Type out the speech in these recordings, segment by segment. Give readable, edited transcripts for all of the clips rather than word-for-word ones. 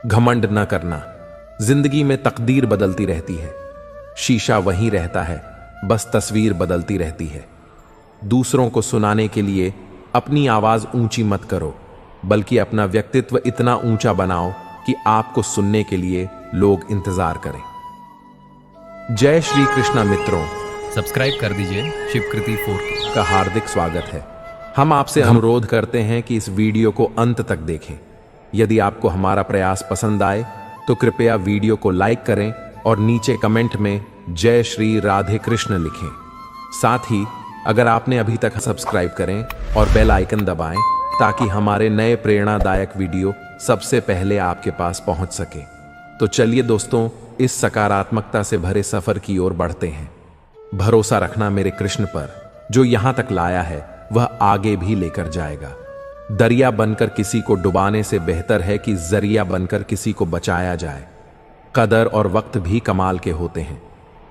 घमंड न करना। जिंदगी में तकदीर बदलती रहती है, शीशा वहीं रहता है, बस तस्वीर बदलती रहती है। दूसरों को सुनाने के लिए अपनी आवाज ऊंची मत करो, बल्कि अपना व्यक्तित्व इतना ऊंचा बनाओ कि आपको सुनने के लिए लोग इंतजार करें। जय श्री कृष्णा मित्रों, सब्सक्राइब कर दीजिए शिवकृति 4K का हार्दिक स्वागत है। हम आपसे अनुरोध करते हैं कि इस वीडियो को अंत तक देखें। यदि आपको हमारा प्रयास पसंद आए तो कृपया वीडियो को लाइक करें और नीचे कमेंट में जय श्री राधे कृष्ण लिखें। साथ ही अगर आपने अभी तक सब्सक्राइब करें और बेल आइकन दबाएं ताकि हमारे नए प्रेरणादायक वीडियो सबसे पहले आपके पास पहुंच सके। तो चलिए दोस्तों, इस सकारात्मकता से भरे सफर की ओर बढ़ते हैं। भरोसा रखना मेरे कृष्ण पर, जो यहां तक लाया है वह आगे भी लेकर जाएगा। दरिया बनकर किसी को डुबाने से बेहतर है कि जरिया बनकर किसी को बचाया जाए। कदर और वक्त भी कमाल के होते हैं।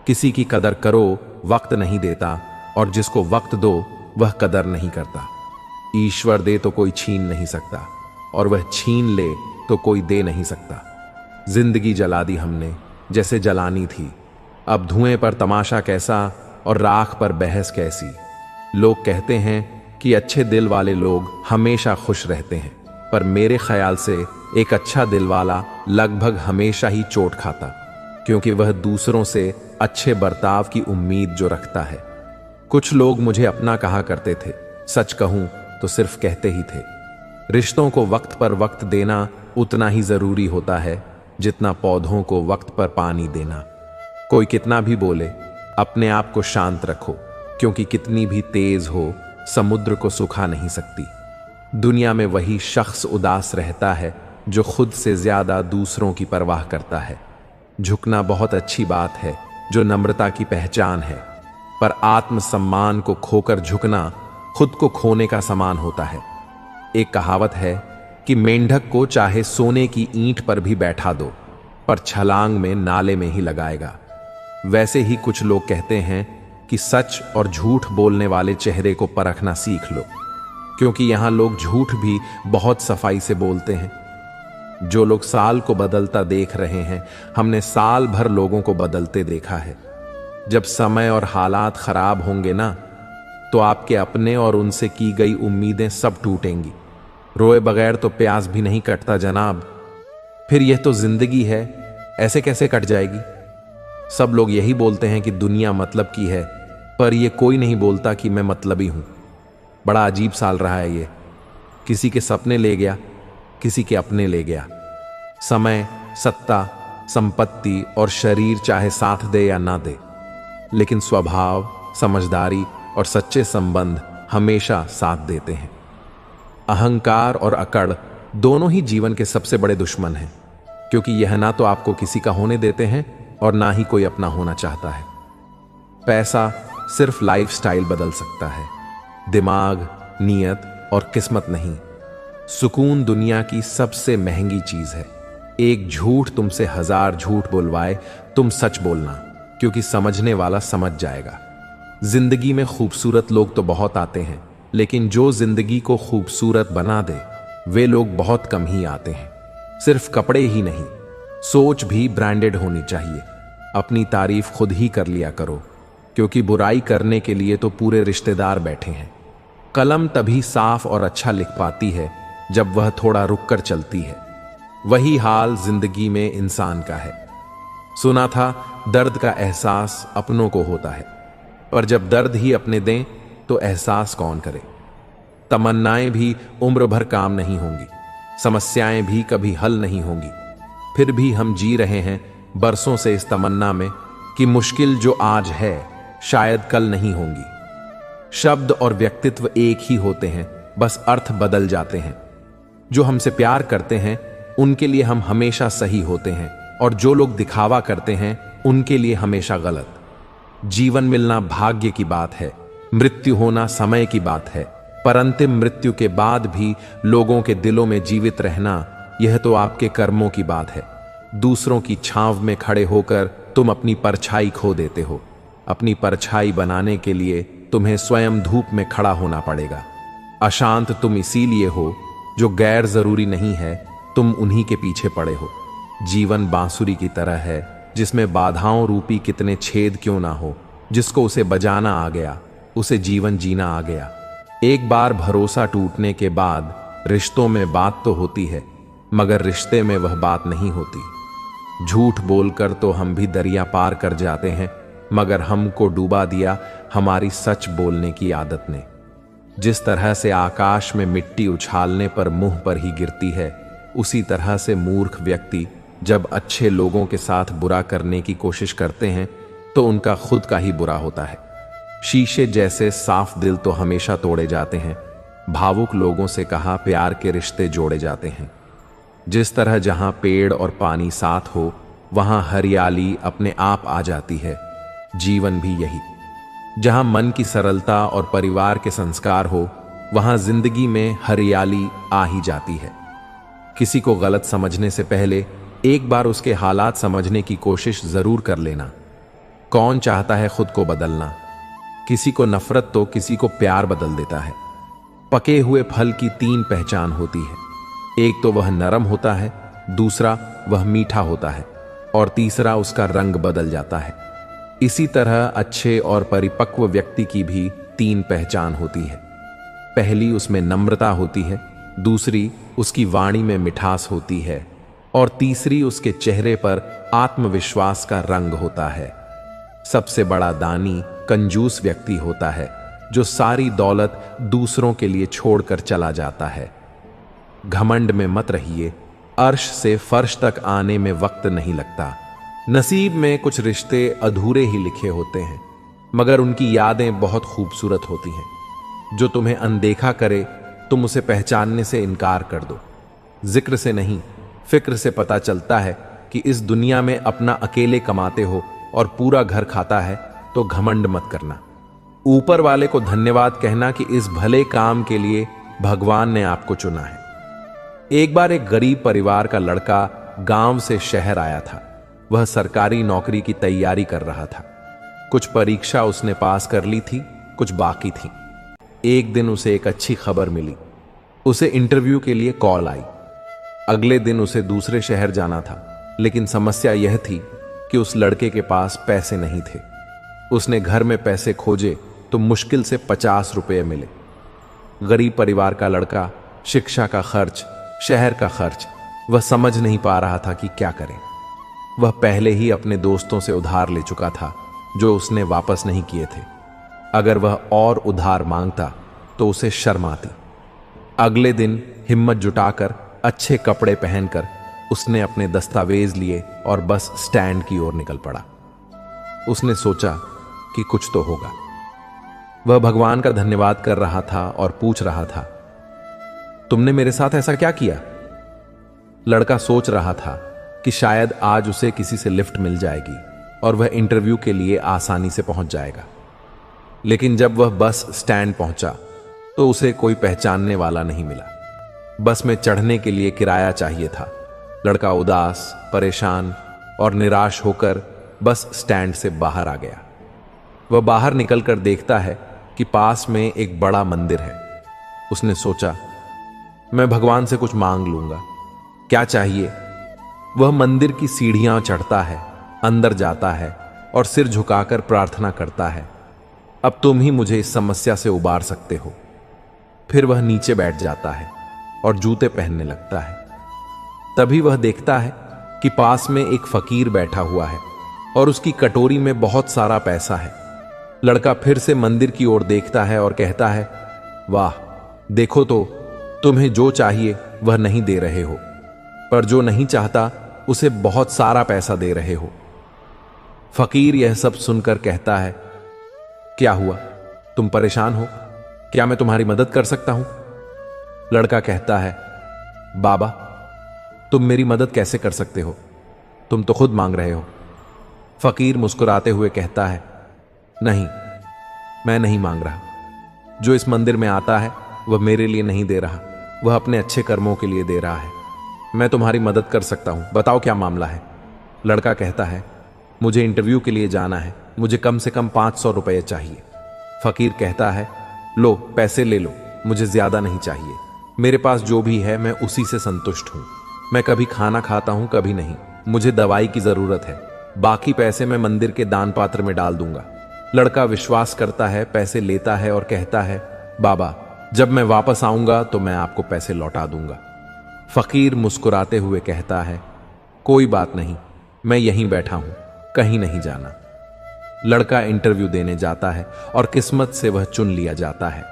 किसी की कदर करो, वक्त नहीं देता, और जिसको वक्त दो वह कदर नहीं करता। ईश्वर दे तो कोई छीन नहीं सकता, और वह छीन ले तो कोई दे नहीं सकता। जिंदगी जला दी हमने जैसे जलानी थी, अब धुएं पर तमाशा कैसा और राख पर बहस कैसी। लोग कहते हैं कि अच्छे दिल वाले लोग हमेशा खुश रहते हैं, पर मेरे ख्याल से एक अच्छा दिल वाला लगभग हमेशा ही चोट खाता, क्योंकि वह दूसरों से अच्छे बर्ताव की उम्मीद जो रखता है। कुछ लोग मुझे अपना कहा करते थे, सच कहूं तो सिर्फ कहते ही थे। रिश्तों को वक्त पर वक्त देना उतना ही जरूरी होता है जितना पौधों को वक्त पर पानी देना। कोई कितना भी बोले, अपने आप को शांत रखो, क्योंकि कितनी भी तेज हो समुद्र को सुखा नहीं सकती। दुनिया में वही शख्स उदास रहता है जो खुद से ज्यादा दूसरों की परवाह करता है। झुकना बहुत अच्छी बात है, जो नम्रता की पहचान है, पर आत्मसम्मान को खोकर झुकना खुद को खोने का समान होता है। एक कहावत है कि मेंढक को चाहे सोने की ईंट पर भी बैठा दो, पर छलांग में नाले में ही लगाएगा। वैसे ही कुछ लोग कहते हैं कि सच और झूठ बोलने वाले चेहरे को परखना सीख लो, क्योंकि यहां लोग झूठ भी बहुत सफाई से बोलते हैं। जो लोग साल को बदलता देख रहे हैं, हमने साल भर लोगों को बदलते देखा है। जब समय और हालात खराब होंगे ना, तो आपके अपने और उनसे की गई उम्मीदें सब टूटेंगी। रोए बगैर तो प्यास भी नहीं कटता जनाब। फिर यह तो जिंदगी है, ऐसे कैसे कट जाएगी। सब लोग यही बोलते हैं कि दुनिया मतलब की है, पर यह कोई नहीं बोलता कि मैं मतलबी हूं। बड़ा अजीब साल रहा है ये। किसी के सपने ले गया, किसी के अपने ले गया। समय, सत्ता, संपत्ति और शरीर चाहे साथ दे या ना दे, लेकिन स्वभाव, समझदारी और सच्चे संबंध हमेशा साथ देते हैं। अहंकार और अकड़ दोनों ही जीवन के सबसे बड़े दुश्मन हैं, क्योंकि यह ना तो आपको किसी का होने देते हैं और ना ही कोई अपना होना चाहता है। पैसा सिर्फ लाइफस्टाइल बदल सकता है, दिमाग, नीयत और किस्मत नहीं। सुकून दुनिया की सबसे महंगी चीज है। एक झूठ तुमसे 1000 झूठ बोलवाए, तुम सच बोलना, क्योंकि समझने वाला समझ जाएगा। जिंदगी में खूबसूरत लोग तो बहुत आते हैं, लेकिन जो जिंदगी को खूबसूरत बना दे वे लोग बहुत कम ही आते हैं। सिर्फ कपड़े ही नहीं, सोच भी ब्रांडेड होनी चाहिए। अपनी तारीफ खुद ही कर लिया करो, क्योंकि बुराई करने के लिए तो पूरे रिश्तेदार बैठे हैं। कलम तभी साफ और अच्छा लिख पाती है जब वह थोड़ा रुक कर चलती है। वही हाल जिंदगी में इंसान का है। सुना था दर्द का एहसास अपनों को होता है, पर जब दर्द ही अपने दें तो एहसास कौन करे। तमन्नाएं भी उम्र भर काम नहीं होंगी, समस्याएं भी कभी हल नहीं होंगी, फिर भी हम जी रहे हैं बरसों से इस तमन्ना में कि मुश्किल जो आज है शायद कल नहीं होंगी। शब्द और व्यक्तित्व एक ही होते हैं, बस अर्थ बदल जाते हैं। जो हमसे प्यार करते हैं उनके लिए हम हमेशा सही होते हैं, और जो लोग दिखावा करते हैं उनके लिए हमेशा गलत। जीवन मिलना भाग्य की बात है, मृत्यु होना समय की बात है, पर अंतिम मृत्यु के बाद भी लोगों के दिलों में जीवित रहना, यह तो आपके कर्मों की बात है। दूसरों की छांव में खड़े होकर तुम अपनी परछाई खो देते हो। अपनी परछाई बनाने के लिए तुम्हें स्वयं धूप में खड़ा होना पड़ेगा। अशांत तुम इसीलिए हो जो गैर जरूरी नहीं है, तुम उन्हीं के पीछे पड़े हो। जीवन बांसुरी की तरह है जिसमें बाधाओं रूपी कितने छेद क्यों ना हो, जिसको उसे बजाना आ गया उसे जीवन जीना आ गया। एक बार भरोसा टूटने के बाद रिश्तों में बात तो होती है, मगर रिश्ते में वह बात नहीं होती। झूठ बोलकर तो हम भी दरिया पार कर जाते हैं, मगर हमको डूबा दिया हमारी सच बोलने की आदत ने। जिस तरह से आकाश में मिट्टी उछालने पर मुंह पर ही गिरती है, उसी तरह से मूर्ख व्यक्ति जब अच्छे लोगों के साथ बुरा करने की कोशिश करते हैं तो उनका खुद का ही बुरा होता है। शीशे जैसे साफ दिल तो हमेशा तोड़े जाते हैं, भावुक लोगों से कहा प्यार के रिश्ते जोड़े जाते हैं। जिस तरह जहां पेड़ और पानी साथ हो वहां हरियाली अपने आप आ जाती है, जीवन भी यही। जहां मन की सरलता और परिवार के संस्कार हो वहां जिंदगी में हरियाली आ ही जाती है। किसी को गलत समझने से पहले एक बार उसके हालात समझने की कोशिश जरूर कर लेना। कौन चाहता है खुद को बदलना? किसी को नफरत तो किसी को प्यार बदल देता है। पके हुए फल की 3 पहचान होती है, एक तो वह नरम होता है, दूसरा वह मीठा होता है और तीसरा उसका रंग बदल जाता है। इसी तरह अच्छे और परिपक्व व्यक्ति की भी 3 पहचान होती है। पहली उसमें नम्रता होती है, दूसरी उसकी वाणी में मिठास होती है और तीसरी उसके चेहरे पर आत्मविश्वास का रंग होता है। सबसे बड़ा दानी कंजूस व्यक्ति होता है जो सारी दौलत दूसरों के लिए छोड़कर चला जाता है। घमंड में मत रहिए, अर्श से फर्श तक आने में वक्त नहीं लगता। नसीब में कुछ रिश्ते अधूरे ही लिखे होते हैं, मगर उनकी यादें बहुत खूबसूरत होती हैं। जो तुम्हें अनदेखा करे तुम उसे पहचानने से इनकार कर दो। जिक्र से नहीं, फिक्र से पता चलता है कि इस दुनिया में अपना अकेले कमाते हो और पूरा घर खाता है तो घमंड मत करना। ऊपर वाले को धन्यवाद कहना कि इस भले काम के लिए भगवान ने आपको चुना है। एक बार एक गरीब परिवार का लड़का गांव से शहर आया था। वह सरकारी नौकरी की तैयारी कर रहा था। कुछ परीक्षा उसने पास कर ली थी, कुछ बाकी थी। एक दिन उसे एक अच्छी खबर मिली। उसे इंटरव्यू के लिए कॉल आई। अगले दिन उसे दूसरे शहर जाना था, लेकिन समस्या यह थी कि उस लड़के के पास पैसे नहीं थे। उसने घर में पैसे खोजे तो मुश्किल से 50 रुपये मिले। गरीब परिवार का लड़का, शिक्षा का खर्च, शहर का खर्च, वह समझ नहीं पा रहा था कि क्या करे। वह पहले ही अपने दोस्तों से उधार ले चुका था जो उसने वापस नहीं किए थे। अगर वह और उधार मांगता तो उसे शर्म आती। अगले दिन हिम्मत जुटाकर अच्छे कपड़े पहनकर उसने अपने दस्तावेज लिए और बस स्टैंड की ओर निकल पड़ा। उसने सोचा कि कुछ तो होगा। वह भगवान का धन्यवाद कर रहा था और पूछ रहा था, तुमने मेरे साथ ऐसा क्या किया? लड़का सोच रहा था कि शायद आज उसे किसी से लिफ्ट मिल जाएगी और वह इंटरव्यू के लिए आसानी से पहुंच जाएगा। लेकिन जब वह बस स्टैंड पहुंचा तो उसे कोई पहचानने वाला नहीं मिला। बस में चढ़ने के लिए किराया चाहिए था। लड़का उदास, परेशान और निराश होकर बस स्टैंड से बाहर आ गया। वह बाहर निकलकर देखता है कि पास में एक बड़ा मंदिर है। उसने सोचा, मैं भगवान से कुछ मांग लूंगा। क्या चाहिए? वह मंदिर की सीढ़ियां चढ़ता है, अंदर जाता है और सिर झुकाकर प्रार्थना करता है, अब तुम ही मुझे इस समस्या से उबार सकते हो। फिर वह नीचे बैठ जाता है और जूते पहनने लगता है। तभी वह देखता है कि पास में एक फकीर बैठा हुआ है और उसकी कटोरी में बहुत सारा पैसा है। लड़का फिर से मंदिर की ओर देखता है और कहता है, वाह, देखो तो तुम्हें जो चाहिए वह नहीं दे रहे हो, पर जो नहीं चाहता उसे बहुत सारा पैसा दे रहे हो। फकीर यह सब सुनकर कहता है, क्या हुआ? तुम परेशान हो? क्या मैं तुम्हारी मदद कर सकता हूं? लड़का कहता है, बाबा, तुम मेरी मदद कैसे कर सकते हो? तुम तो खुद मांग रहे हो। फकीर मुस्कुराते हुए कहता है, नहीं, मैं नहीं मांग रहा। जो इस मंदिर में आता है वह मेरे लिए नहीं दे रहा, वह अपने अच्छे कर्मों के लिए दे रहा है। मैं तुम्हारी मदद कर सकता हूं, बताओ क्या मामला है? लड़का कहता है, मुझे इंटरव्यू के लिए जाना है, मुझे कम से कम 500 रुपये चाहिए। फकीर कहता है, लो पैसे ले लो, मुझे ज्यादा नहीं चाहिए, मेरे पास जो भी है मैं उसी से संतुष्ट हूं। मैं कभी खाना खाता हूं, कभी नहीं। मुझे दवाई की जरूरत है, बाकी पैसे मैं मंदिर के दान पात्र में डाल दूंगा। लड़का विश्वास करता है, पैसे लेता है और कहता है, बाबा जब मैं वापस आऊंगा तो मैं आपको पैसे लौटा दूंगा। फकीर मुस्कुराते हुए कहता है, कोई बात नहीं, मैं यहीं बैठा हूं, कहीं नहीं जाना। लड़का इंटरव्यू देने जाता है और किस्मत से वह चुन लिया जाता है।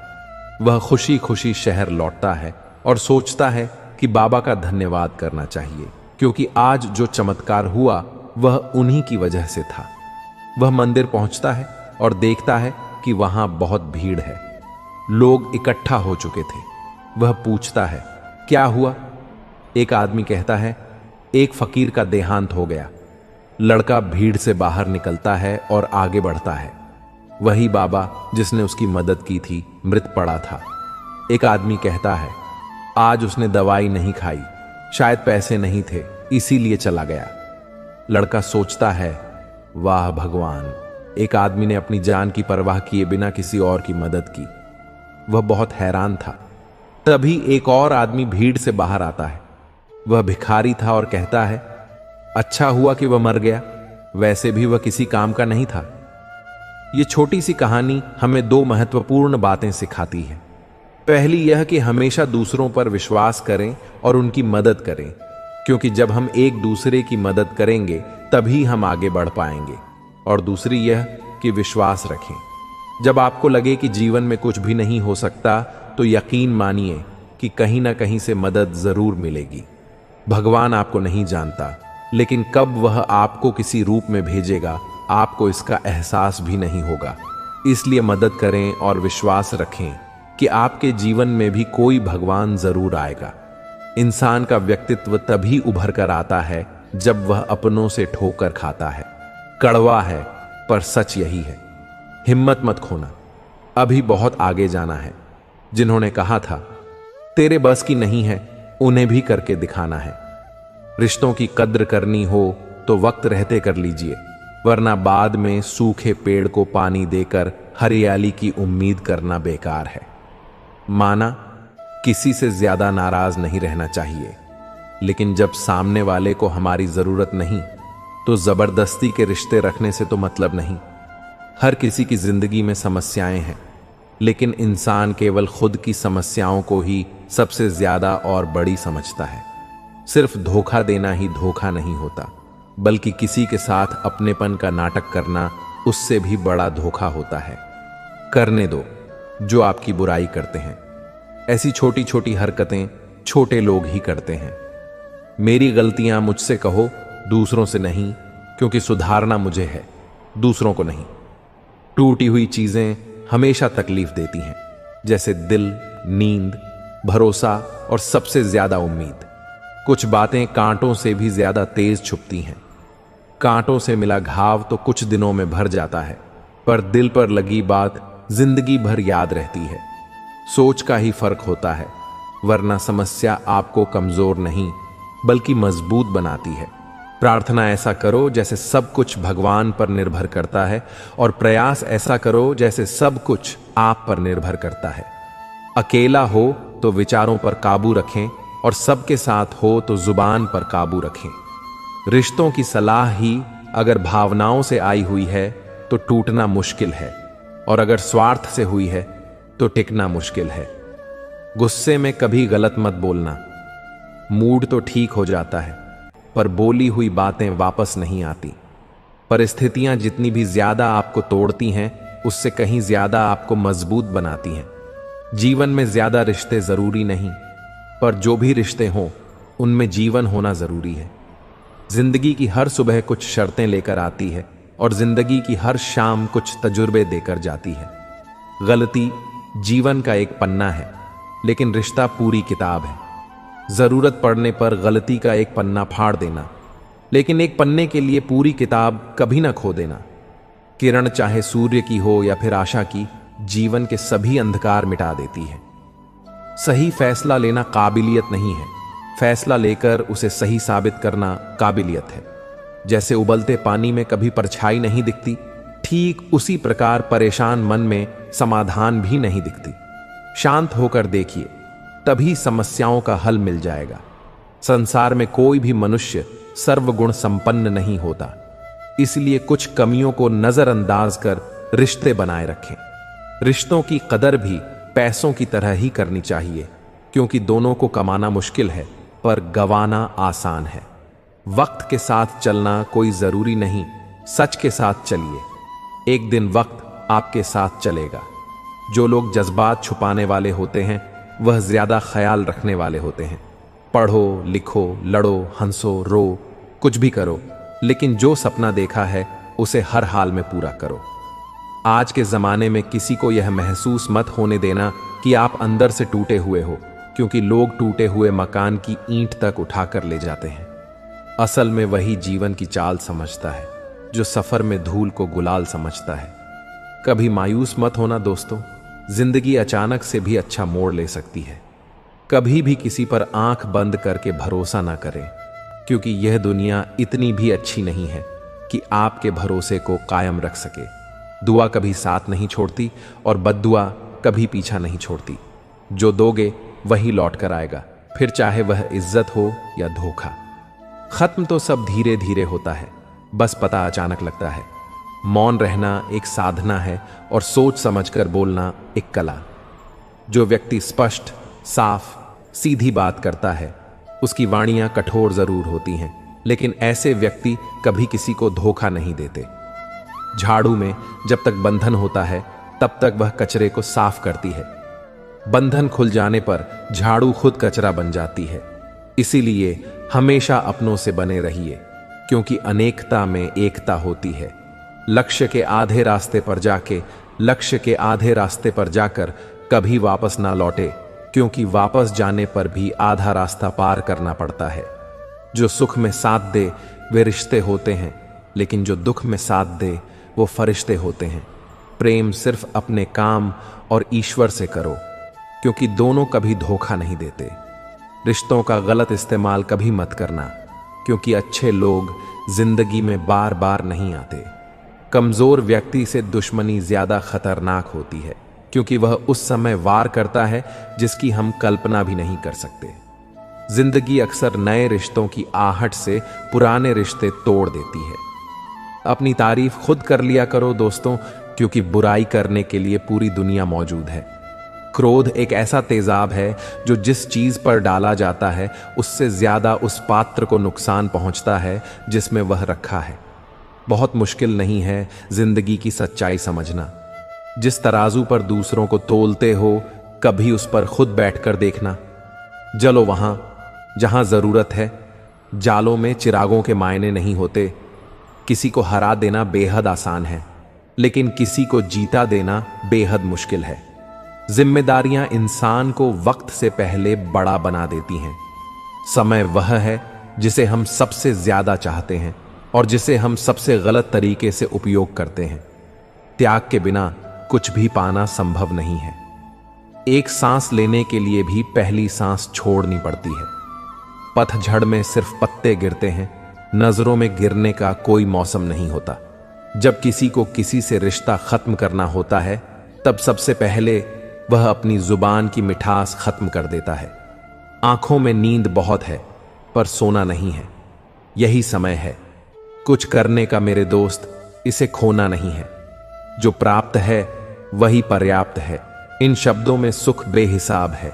वह खुशी खुशी शहर लौटता है और सोचता है कि बाबा का धन्यवाद करना चाहिए, क्योंकि आज जो चमत्कार हुआ वह उन्हीं की वजह से था। वह मंदिर पहुंचता है और देखता है कि वहां बहुत भीड़ है, लोग इकट्ठा हो चुके थे। वह पूछता है, क्या हुआ? एक आदमी कहता है, एक फकीर का देहांत हो गया। लड़का भीड़ से बाहर निकलता है और आगे बढ़ता है। वही बाबा जिसने उसकी मदद की थी मृत पड़ा था। एक आदमी कहता है, आज उसने दवाई नहीं खाई, शायद पैसे नहीं थे इसीलिए चला गया। लड़का सोचता है, वाह भगवान, एक आदमी ने अपनी जान की परवाह किए बिना किसी और की मदद की। वह बहुत हैरान था। तभी एक और आदमी भीड़ से बाहर आता है। वह भिखारी था और कहता है, अच्छा हुआ कि वह मर गया, वैसे भी वह किसी काम का नहीं था। यह छोटी सी कहानी हमें दो महत्वपूर्ण बातें सिखाती है। पहली यह कि हमेशा दूसरों पर विश्वास करें और उनकी मदद करें, क्योंकि जब हम एक दूसरे की मदद करेंगे तभी हम आगे बढ़ पाएंगे। और दूसरी यह कि विश्वास रखें। जब आपको लगे कि जीवन में कुछ भी नहीं हो सकता तो यकीन मानिए कि कहीं ना कहीं से मदद जरूर मिलेगी। भगवान आपको नहीं जानता, लेकिन कब वह आपको किसी रूप में भेजेगा आपको इसका एहसास भी नहीं होगा। इसलिए मदद करें और विश्वास रखें कि आपके जीवन में भी कोई भगवान जरूर आएगा। इंसान का व्यक्तित्व तभी उभर कर आता है जब वह अपनों से ठोकर खाता है। कड़वा है पर सच यही है। हिम्मत मत खोना, अभी बहुत आगे जाना है। जिन्होंने कहा था तेरे बस की नहीं है, उन्हें भी करके दिखाना है। रिश्तों की कद्र करनी हो तो वक्त रहते कर लीजिए, वरना बाद में सूखे पेड़ को पानी देकर हरियाली की उम्मीद करना बेकार है। माना, किसी से ज्यादा नाराज नहीं रहना चाहिए, लेकिन जब सामने वाले को हमारी जरूरत नहीं तो जबरदस्ती के रिश्ते रखने से तो मतलब नहीं। हर किसी की जिंदगी में समस्याएं हैं, लेकिन इंसान केवल खुद की समस्याओं को ही सबसे ज्यादा और बड़ी समझता है। सिर्फ धोखा देना ही धोखा नहीं होता, बल्कि किसी के साथ अपनेपन का नाटक करना उससे भी बड़ा धोखा होता है। करने दो जो आपकी बुराई करते हैं। ऐसी छोटी छोटी हरकतें छोटे लोग ही करते हैं। मेरी गलतियां मुझसे कहो, दूसरों से नहीं, क्योंकि सुधारना मुझे है, दूसरों को नहीं। टूटी हुई चीजें हमेशा तकलीफ देती हैं, जैसे दिल, नींद, भरोसा और सबसे ज्यादा उम्मीद। कुछ बातें कांटों से भी ज्यादा तेज छुपती हैं। कांटों से मिला घाव तो कुछ दिनों में भर जाता है, पर दिल पर लगी बात जिंदगी भर याद रहती है। सोच का ही फर्क होता है, वरना समस्या आपको कमजोर नहीं बल्कि मजबूत बनाती है। प्रार्थना ऐसा करो जैसे सब कुछ भगवान पर निर्भर करता है, और प्रयास ऐसा करो जैसे सब कुछ आप पर निर्भर करता है। अकेला हो तो विचारों पर काबू रखें, और सबके साथ हो तो जुबान पर काबू रखें। रिश्तों की सलाह ही अगर भावनाओं से आई हुई है तो टूटना मुश्किल है, और अगर स्वार्थ से हुई है तो टिकना मुश्किल है। गुस्से में कभी गलत मत बोलना। मूड तो ठीक हो जाता है, पर बोली हुई बातें वापस नहीं आती। परिस्थितियां जितनी भी ज्यादा आपको तोड़ती हैं, उससे कहीं ज्यादा आपको मजबूत बनाती हैं। जीवन में ज्यादा रिश्ते जरूरी नहीं, पर जो भी रिश्ते हों उनमें जीवन होना जरूरी है। जिंदगी की हर सुबह कुछ शर्तें लेकर आती है, और जिंदगी की हर शाम कुछ तजुर्बे देकर जाती है। गलती जीवन का एक पन्ना है, लेकिन रिश्ता पूरी किताब है। जरूरत पड़ने पर गलती का एक पन्ना फाड़ देना, लेकिन एक पन्ने के लिए पूरी किताब कभी ना खो देना। किरण चाहे सूर्य की हो या फिर आशा की, जीवन के सभी अंधकार मिटा देती है। सही फैसला लेना काबिलियत नहीं है, फैसला लेकर उसे सही साबित करना काबिलियत है। जैसे उबलते पानी में कभी परछाई नहीं दिखती, ठीक उसी प्रकार परेशान मन में समाधान भी नहीं दिखती। शांत होकर देखिए, तभी समस्याओं का हल मिल जाएगा। संसार में कोई भी मनुष्य सर्वगुण संपन्न नहीं होता, इसलिए कुछ कमियों को नजरअंदाज कर रिश्ते बनाए रखें। रिश्तों की कदर भी पैसों की तरह ही करनी चाहिए, क्योंकि दोनों को कमाना मुश्किल है पर गंवाना आसान है। वक्त के साथ चलना कोई जरूरी नहीं, सच के साथ चलिए, एक दिन वक्त आपके साथ चलेगा। जो लोग जज्बात छुपाने वाले होते हैं वह ज्यादा ख्याल रखने वाले होते हैं। पढ़ो, लिखो, लड़ो, हंसो, रो, कुछ भी करो, लेकिन जो सपना देखा है उसे हर हाल में पूरा करो। आज के जमाने में किसी को यह महसूस मत होने देना कि आप अंदर से टूटे हुए हो, क्योंकि लोग टूटे हुए मकान की ईंट तक उठाकर ले जाते हैं। असल में वही जीवन की चाल समझता है जो सफर में धूल को गुलाल समझता है। कभी मायूस मत होना दोस्तों, जिंदगी अचानक से भी अच्छा मोड़ ले सकती है। कभी भी किसी पर आंख बंद करके भरोसा ना करें, क्योंकि यह दुनिया इतनी भी अच्छी नहीं है कि आपके भरोसे को कायम रख सके। दुआ कभी साथ नहीं छोड़ती और बद्दुआ कभी पीछा नहीं छोड़ती। जो दोगे वही लौट कर आएगा, फिर चाहे वह इज्जत हो या धोखा। खत्म तो सब धीरे धीरे होता है, बस पता अचानक लगता है। मौन रहना एक साधना है और सोच समझकर बोलना एक कला। जो व्यक्ति स्पष्ट, साफ, सीधी बात करता है उसकी वाणियां कठोर जरूर होती हैं, लेकिन ऐसे व्यक्ति कभी किसी को धोखा नहीं देते। झाड़ू में जब तक बंधन होता है तब तक वह कचरे को साफ करती है। बंधन खुल जाने पर झाड़ू खुद कचरा बन जाती है। इसीलिए हमेशा अपनों से बने रहिए, क्योंकि अनेकता में एकता होती है। लक्ष्य के आधे रास्ते पर जाकर कभी वापस ना लौटे, क्योंकि वापस जाने पर भी आधा रास्ता पार करना पड़ता है। जो सुख में साथ दे वे रिश्ते होते हैं, लेकिन जो दुख में साथ दे वो फरिश्ते होते हैं। प्रेम सिर्फ अपने काम और ईश्वर से करो, क्योंकि दोनों कभी धोखा नहीं देते। रिश्तों का गलत इस्तेमाल कभी मत करना, क्योंकि अच्छे लोग जिंदगी में बार बार नहीं आते। कमजोर व्यक्ति से दुश्मनी ज्यादा खतरनाक होती है, क्योंकि वह उस समय वार करता है जिसकी हम कल्पना भी नहीं कर सकते। जिंदगी अक्सर नए रिश्तों की आहट से पुराने रिश्ते तोड़ देती है। अपनी तारीफ खुद कर लिया करो दोस्तों, क्योंकि बुराई करने के लिए पूरी दुनिया मौजूद है। क्रोध एक ऐसा तेजाब है जो जिस चीज पर डाला जाता है उससे ज्यादा उस पात्र को नुकसान पहुंचता है जिसमें वह रखा है। बहुत मुश्किल नहीं है जिंदगी की सच्चाई समझना। जिस तराजू पर दूसरों को तोलते हो कभी उस पर खुद बैठकर देखना। जलो वहां जहां जरूरत है। जालों में चिरागों के मायने नहीं होते। किसी को हरा देना बेहद आसान है, लेकिन किसी को जीता देना बेहद मुश्किल है। जिम्मेदारियां इंसान को वक्त से पहले बड़ा बना देती हैं। समय वह है जिसे हम सबसे ज्यादा चाहते हैं और जिसे हम सबसे गलत तरीके से उपयोग करते हैं। त्याग के बिना कुछ भी पाना संभव नहीं है। एक सांस लेने के लिए भी पहली सांस छोड़नी पड़ती है। पतझड़ में सिर्फ पत्ते गिरते हैं, नजरों में गिरने का कोई मौसम नहीं होता। जब किसी को किसी से रिश्ता खत्म करना होता है तब सबसे पहले वह अपनी जुबान की मिठास खत्म कर देता है। आंखों में नींद बहुत है पर सोना नहीं है। यही समय है कुछ करने का मेरे दोस्त, इसे खोना नहीं है। जो प्राप्त है वही पर्याप्त है। इन शब्दों में सुख बेहिसाब है।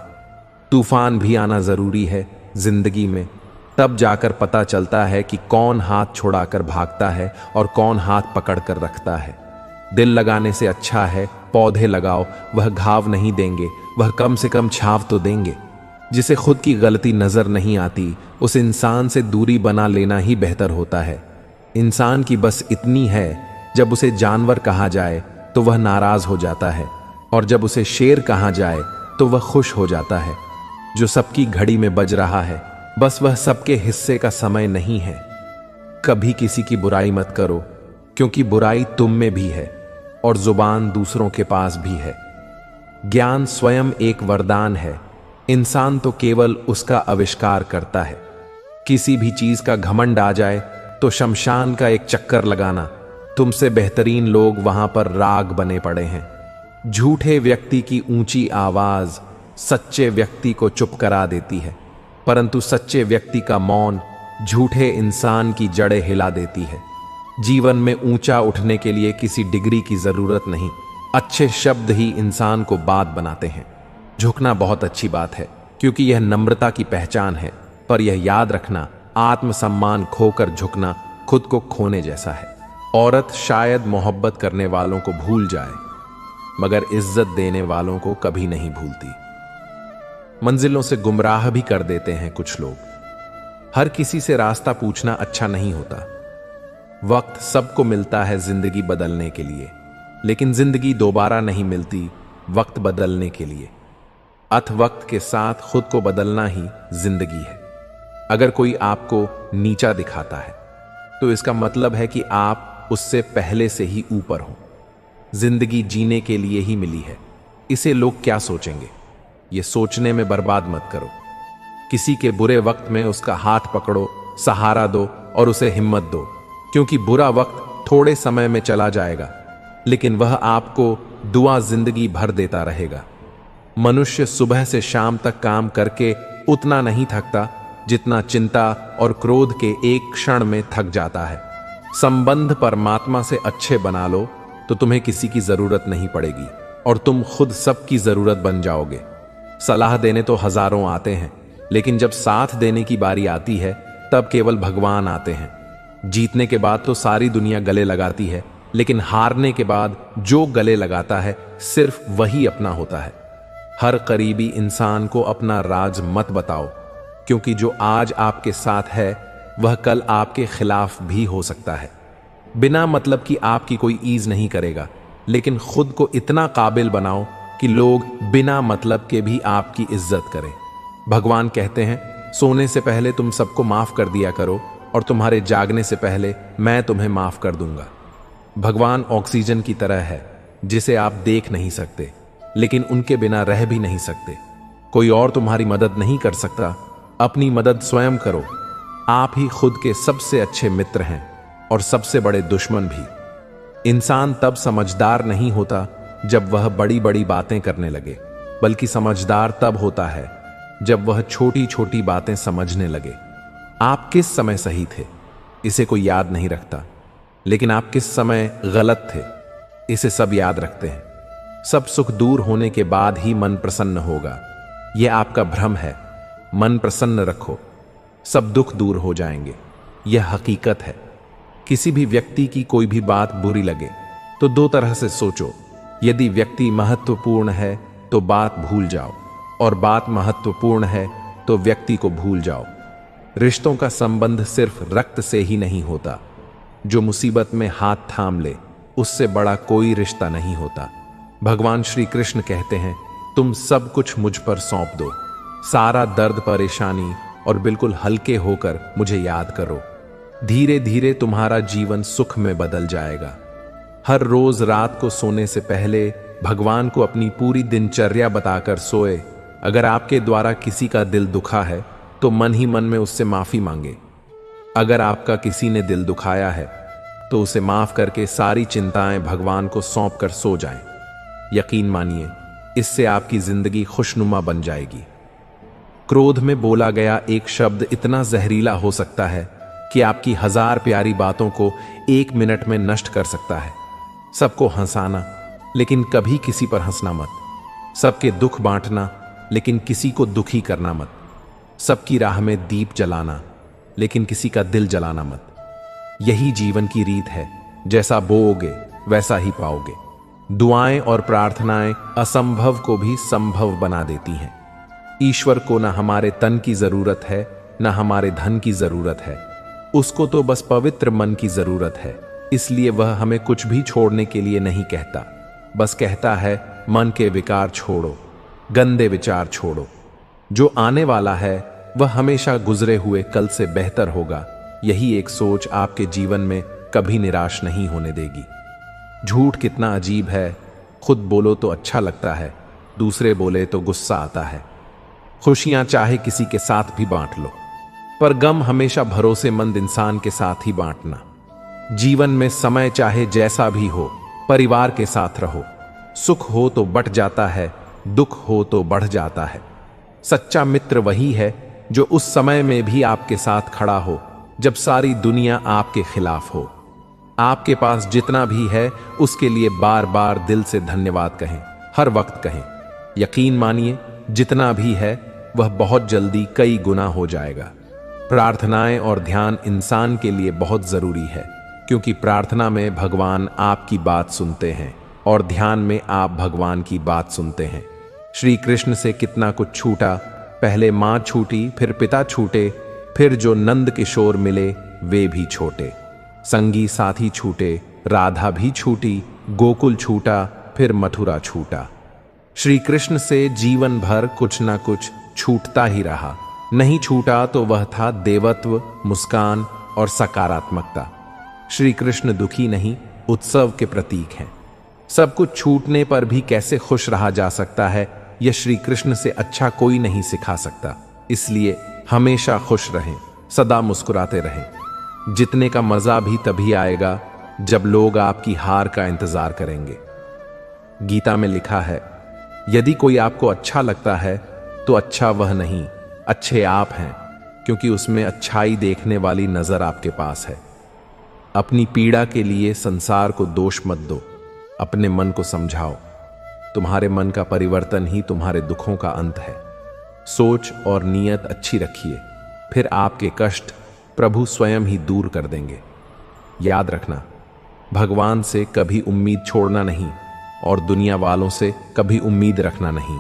तूफान भी आना जरूरी है जिंदगी में, तब जाकर पता चलता है कि कौन हाथ छुड़ाकर भागता है और कौन हाथ पकड़कर रखता है। दिल लगाने से अच्छा है पौधे लगाओ, वह घाव नहीं देंगे, वह कम से कम छाव तो देंगे। जिसे खुद की गलती नजर नहीं आती उस इंसान से दूरी बना लेना ही बेहतर होता है। इंसान की बस इतनी है, जब उसे जानवर कहा जाए तो वह नाराज हो जाता है, और जब उसे शेर कहा जाए तो वह खुश हो जाता है। जो सबकी घड़ी में बज रहा है बस वह सबके हिस्से का समय नहीं है। कभी किसी की बुराई मत करो, क्योंकि बुराई तुम में भी है और जुबान दूसरों के पास भी है। ज्ञान स्वयं एक वरदान है, इंसान तो केवल उसका आविष्कार करता है। किसी भी चीज का घमंड आ जाए तो शमशान का एक चक्कर लगाना, तुमसे बेहतरीन लोग वहां पर राग बने पड़े हैं। झूठे व्यक्ति की ऊंची आवाज सच्चे व्यक्ति को चुप करा देती है। परंतु सच्चे व्यक्ति का मौन झूठे इंसान की जड़ें हिला देती है। जीवन में ऊंचा उठने के लिए किसी डिग्री की जरूरत नहीं, अच्छे शब्द ही इंसान को बात बनाते हैं। झुकना बहुत अच्छी बात है, क्योंकि यह नम्रता की पहचान है, पर यह याद रखना, आत्मसम्मान खोकर झुकना खुद को खोने जैसा है। औरत शायद मोहब्बत करने वालों को भूल जाए, मगर इज्जत देने वालों को कभी नहीं भूलती। मंजिलों से गुमराह भी कर देते हैं कुछ लोग। हर किसी से रास्ता पूछना अच्छा नहीं होता। वक्त सबको मिलता है जिंदगी बदलने के लिए, लेकिन जिंदगी दोबारा नहीं मिलती वक्त बदलने के लिए। अथ वक्त के साथ खुद को बदलना ही जिंदगी है। अगर कोई आपको नीचा दिखाता है तो इसका मतलब है कि आप उससे पहले से ही ऊपर हो। जिंदगी जीने के लिए ही मिली है, इसे लोग क्या सोचेंगे, ये सोचने में बर्बाद मत करो। किसी के बुरे वक्त में उसका हाथ पकड़ो, सहारा दो और उसे हिम्मत दो, क्योंकि बुरा वक्त थोड़े समय में चला जाएगा, लेकिन वह आपको दुआ जिंदगी भर देता रहेगा। मनुष्य सुबह से शाम तक काम करके उतना नहीं थकता जितना चिंता और क्रोध के एक क्षण में थक जाता है। संबंध परमात्मा से अच्छे बना लो तो तुम्हें किसी की जरूरत नहीं पड़ेगी और तुम खुद सबकी जरूरत बन जाओगे। सलाह देने तो हजारों आते हैं, लेकिन जब साथ देने की बारी आती है तब केवल भगवान आते हैं। जीतने के बाद तो सारी दुनिया गले लगाती है, लेकिन हारने के बाद जो गले लगाता है सिर्फ वही अपना होता है। हर करीबी इंसान को अपना राज मत बताओ, क्योंकि जो आज आपके साथ है वह कल आपके खिलाफ भी हो सकता है। बिना मतलब कि आपकी कोई ईज नहीं करेगा, लेकिन खुद को इतना काबिल बनाओ कि लोग बिना मतलब के भी आपकी इज्जत करें। भगवान कहते हैं, सोने से पहले तुम सबको माफ कर दिया करो और तुम्हारे जागने से पहले मैं तुम्हें माफ कर दूंगा। भगवान ऑक्सीजन की तरह है, जिसे आप देख नहीं सकते, लेकिन उनके बिना रह भी नहीं सकते। कोई और तुम्हारी मदद नहीं कर सकता, अपनी मदद स्वयं करो। आप ही खुद के सबसे अच्छे मित्र हैं और सबसे बड़े दुश्मन भी। इंसान तब समझदार नहीं होता जब वह बड़ी बड़ी बातें करने लगे, बल्कि समझदार तब होता है जब वह छोटी छोटी बातें समझने लगे। आप किस समय सही थे इसे कोई याद नहीं रखता, लेकिन आप किस समय गलत थे इसे सब याद रखते हैं। सब सुख दूर होने के बाद ही मन प्रसन्न होगा, यह आपका भ्रम है। मन प्रसन्न रखो, सब दुख दूर हो जाएंगे, यह हकीकत है। किसी भी व्यक्ति की कोई भी बात बुरी लगे तो दो तरह से सोचो। यदि व्यक्ति महत्वपूर्ण है तो बात भूल जाओ, और बात महत्वपूर्ण है तो व्यक्ति को भूल जाओ। रिश्तों का संबंध सिर्फ रक्त से ही नहीं होता। जो मुसीबत में हाथ थाम ले उससे बड़ा कोई रिश्ता नहीं होता। भगवान श्री कृष्ण कहते हैं, तुम सब कुछ मुझ पर सौंप दो, सारा दर्द परेशानी, और बिल्कुल हल्के होकर मुझे याद करो। धीरे धीरे तुम्हारा जीवन सुख में बदल जाएगा। हर रोज रात को सोने से पहले भगवान को अपनी पूरी दिनचर्या बताकर सोए। अगर आपके द्वारा किसी का दिल दुखा है तो मन ही मन में उससे माफी मांगे। अगर आपका किसी ने दिल दुखाया है तो उसे माफ करके सारी चिंताएं भगवान को सौंप कर सो जाएं। यकीन मानिए, इससे आपकी जिंदगी खुशनुमा बन जाएगी। क्रोध में बोला गया एक शब्द इतना जहरीला हो सकता है कि आपकी 1000 प्यारी बातों को 1 मिनट में नष्ट कर सकता है। सबको हंसाना, लेकिन कभी किसी पर हंसना मत। सबके दुख बांटना, लेकिन किसी को दुखी करना मत। सबकी राह में दीप जलाना, लेकिन किसी का दिल जलाना मत। यही जीवन की रीत है, जैसा बोओगे वैसा ही पाओगे। दुआएं और प्रार्थनाएं असंभव को भी संभव बना देती हैं। ईश्वर को न हमारे तन की जरूरत है, न हमारे धन की जरूरत है। उसको तो बस पवित्र मन की जरूरत है। इसलिए वह हमें कुछ भी छोड़ने के लिए नहीं कहता, बस कहता है, मन के विकार छोड़ो, गंदे विचार छोड़ो। जो आने वाला है वह हमेशा गुजरे हुए कल से बेहतर होगा। यही एक सोच आपके जीवन में कभी निराश नहीं होने देगी। झूठ कितना अजीब है, खुद बोलो तो अच्छा लगता है, दूसरे बोले तो गुस्सा आता है। खुशियां चाहे किसी के साथ भी बांट लो, पर गम हमेशा भरोसेमंद इंसान के साथ ही बांटना। जीवन में समय चाहे जैसा भी हो, परिवार के साथ रहो। सुख हो तो बट जाता है, दुख हो तो बढ़ जाता है। सच्चा मित्र वही है जो उस समय में भी आपके साथ खड़ा हो जब सारी दुनिया आपके खिलाफ हो। आपके पास जितना भी है उसके लिए बार बार दिल से धन्यवाद कहें, हर वक्त कहें। यकीन मानिए, जितना भी है वह बहुत जल्दी कई गुना हो जाएगा। प्रार्थनाएं और ध्यान इंसान के लिए बहुत जरूरी है, क्योंकि प्रार्थना में भगवान आपकी बात सुनते हैं और ध्यान में आप भगवान की बात सुनते हैं। श्री कृष्ण से कितना कुछ छूटा, पहले मां छूटी, फिर पिता छूटे, फिर जो नंद किशोर मिले वे भी छोटे। संगी साथी छूटे, राधा भी छूटी, गोकुल छूटा, फिर मथुरा छूटा। श्री कृष्ण से जीवन भर कुछ ना कुछ छूटता ही रहा। नहीं छूटा तो वह था देवत्व, मुस्कान और सकारात्मकता। श्री कृष्ण दुखी नहीं, उत्सव के प्रतीक हैं। सब कुछ छूटने पर भी कैसे खुश रहा जा सकता है, यह श्री कृष्ण से अच्छा कोई नहीं सिखा सकता। इसलिए हमेशा खुश रहें, सदा मुस्कुराते रहें। जितने का मजा भी तभी आएगा जब लोग आपकी हार का इंतजार करेंगे। गीता में लिखा है, यदि कोई आपको अच्छा लगता है तो अच्छा वह नहीं, अच्छे आप हैं, क्योंकि उसमें अच्छाई देखने वाली नजर आपके पास है। अपनी पीड़ा के लिए संसार को दोष मत दो, अपने मन को समझाओ। तुम्हारे मन का परिवर्तन ही तुम्हारे दुखों का अंत है। सोच और नीयत अच्छी रखिए, फिर आपके कष्ट प्रभु स्वयं ही दूर कर देंगे। याद रखना, भगवान से कभी उम्मीद छोड़ना नहीं और दुनिया वालों से कभी उम्मीद रखना नहीं।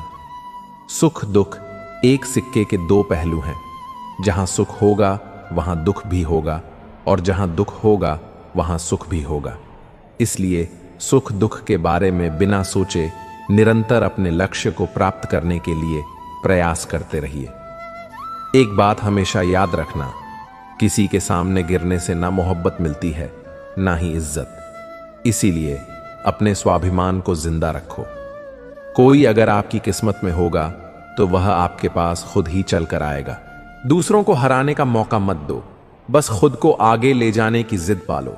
सुख दुख एक सिक्के के दो पहलू हैं। जहां सुख होगा वहां दुख भी होगा, और जहां दुख होगा वहां सुख भी होगा। इसलिए सुख दुख के बारे में बिना सोचे निरंतर अपने लक्ष्य को प्राप्त करने के लिए प्रयास करते रहिए। एक बात हमेशा याद रखना, किसी के सामने गिरने से ना मोहब्बत मिलती है, ना ही इज्जत। इसीलिए अपने स्वाभिमान को जिंदा रखो। कोई अगर आपकी किस्मत में होगा तो वह आपके पास खुद ही चल कर आएगा। दूसरों को हराने का मौका मत दो, बस खुद को आगे ले जाने की जिद पालो।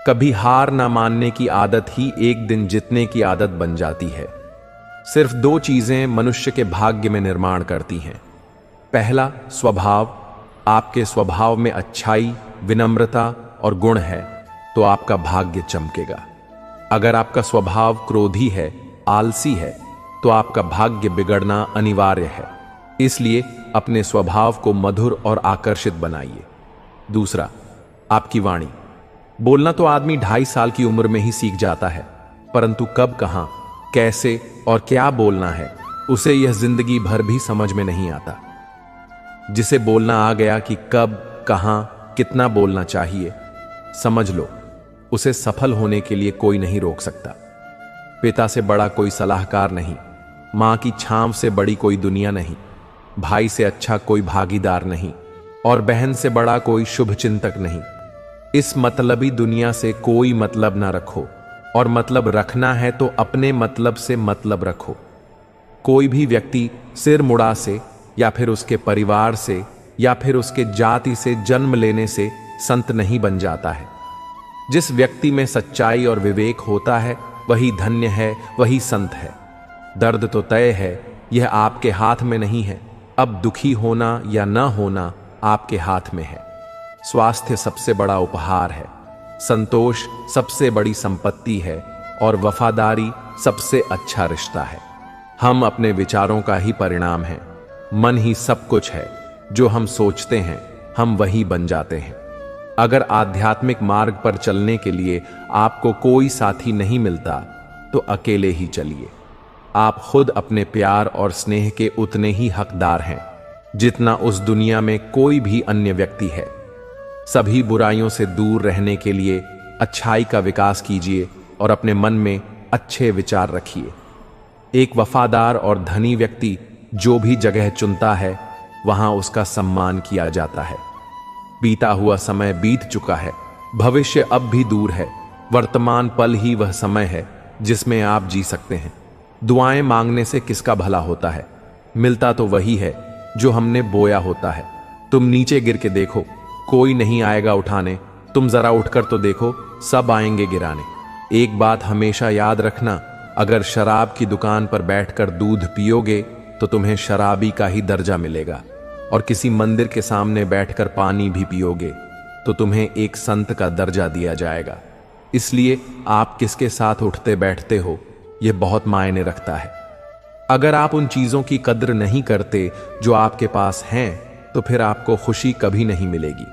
कभी हार ना मानने की आदत ही एक दिन जीतने की आदत बन जाती है। सिर्फ दो चीजें मनुष्य के भाग्य में निर्माण करती हैं। पहला, स्वभाव। आपके स्वभाव में अच्छाई, विनम्रता और गुण है तो आपका भाग्य चमकेगा। अगर आपका स्वभाव क्रोधी है, आलसी है, तो आपका भाग्य बिगड़ना अनिवार्य है। इसलिए अपने स्वभाव को मधुर और आकर्षित बनाइए। दूसरा, आपकी वाणी। बोलना तो आदमी 2.5 साल की उम्र में ही सीख जाता है, परंतु कब, कहां, कैसे और क्या बोलना है उसे यह जिंदगी भर भी समझ में नहीं आता। जिसे बोलना आ गया कि कब, कहां, कितना बोलना चाहिए, समझ लो उसे सफल होने के लिए कोई नहीं रोक सकता। पिता से बड़ा कोई सलाहकार नहीं, मां की छांव से बड़ी कोई दुनिया नहीं, भाई से अच्छा कोई भागीदार नहीं, और बहन से बड़ा कोई शुभ चिंतक नहीं। इस मतलबी दुनिया से कोई मतलब ना रखो, और मतलब रखना है तो अपने मतलब से मतलब रखो। कोई भी व्यक्ति सिर मुड़ा से या फिर उसके परिवार से या फिर उसके जाति से जन्म लेने से संत नहीं बन जाता है। जिस व्यक्ति में सच्चाई और विवेक होता है वही धन्य है, वही संत है। दर्द तो तय है, यह आपके हाथ में नहीं है। अब दुखी होना या न होना आपके हाथ में है। स्वास्थ्य सबसे बड़ा उपहार है, संतोष सबसे बड़ी संपत्ति है, और वफादारी सबसे अच्छा रिश्ता है। हम अपने विचारों का ही परिणाम हैं। मन ही सब कुछ है। जो हम सोचते हैं हम वही बन जाते हैं। अगर आध्यात्मिक मार्ग पर चलने के लिए आपको कोई साथी नहीं मिलता तो अकेले ही चलिए। आप खुद अपने प्यार और स्नेह के उतने ही हकदार हैं जितना उस दुनिया में कोई भी अन्य व्यक्ति है। सभी बुराइयों से दूर रहने के लिए अच्छाई का विकास कीजिए और अपने मन में अच्छे विचार रखिए। एक वफादार और धनी व्यक्ति जो भी जगह चुनता है वहां उसका सम्मान किया जाता है। बीता हुआ समय बीत चुका है, भविष्य अब भी दूर है। वर्तमान पल ही वह समय है जिसमें आप जी सकते हैं। दुआएं मांगने से किसका भला होता है? मिलता तो वही है जो हमने बोया होता है। तुम नीचे गिर के देखो, कोई नहीं आएगा उठाने। तुम जरा उठकर तो देखो, सब आएंगे गिराने। एक बात हमेशा याद रखना, अगर शराब की दुकान पर बैठकर दूध पियोगे तो तुम्हें शराबी का ही दर्जा मिलेगा। और किसी मंदिर के सामने बैठकर पानी भी पियोगे तो तुम्हें एक संत का दर्जा दिया जाएगा। इसलिए आप किसके साथ उठते बैठते हो यह बहुत मायने रखता है। अगर आप उन चीजों की कद्र नहीं करते जो आपके पास हैं तो फिर आपको खुशी कभी नहीं मिलेगी।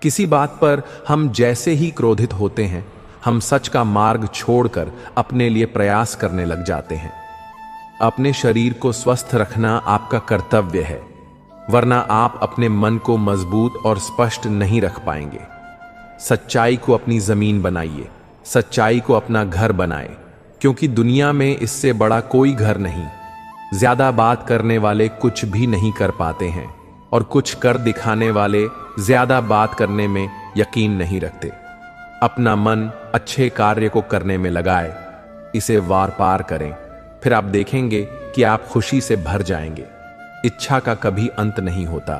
किसी बात पर हम जैसे ही क्रोधित होते हैं हम सच का मार्ग छोड़कर अपने लिए प्रयास करने लग जाते हैं। अपने शरीर को स्वस्थ रखना आपका कर्तव्य है, वरना आप अपने मन को मजबूत और स्पष्ट नहीं रख पाएंगे। सच्चाई को अपनी जमीन बनाइए, सच्चाई को अपना घर बनाएं, क्योंकि दुनिया में इससे बड़ा कोई घर नहीं। ज्यादा बात करने वाले कुछ भी नहीं कर पाते हैं और कुछ कर दिखाने वाले ज्यादा बात करने में यकीन नहीं रखते। अपना मन अच्छे कार्य को करने में लगाए, इसे वार पार करें, फिर आप देखेंगे कि आप खुशी से भर जाएंगे। इच्छा का कभी अंत नहीं होता।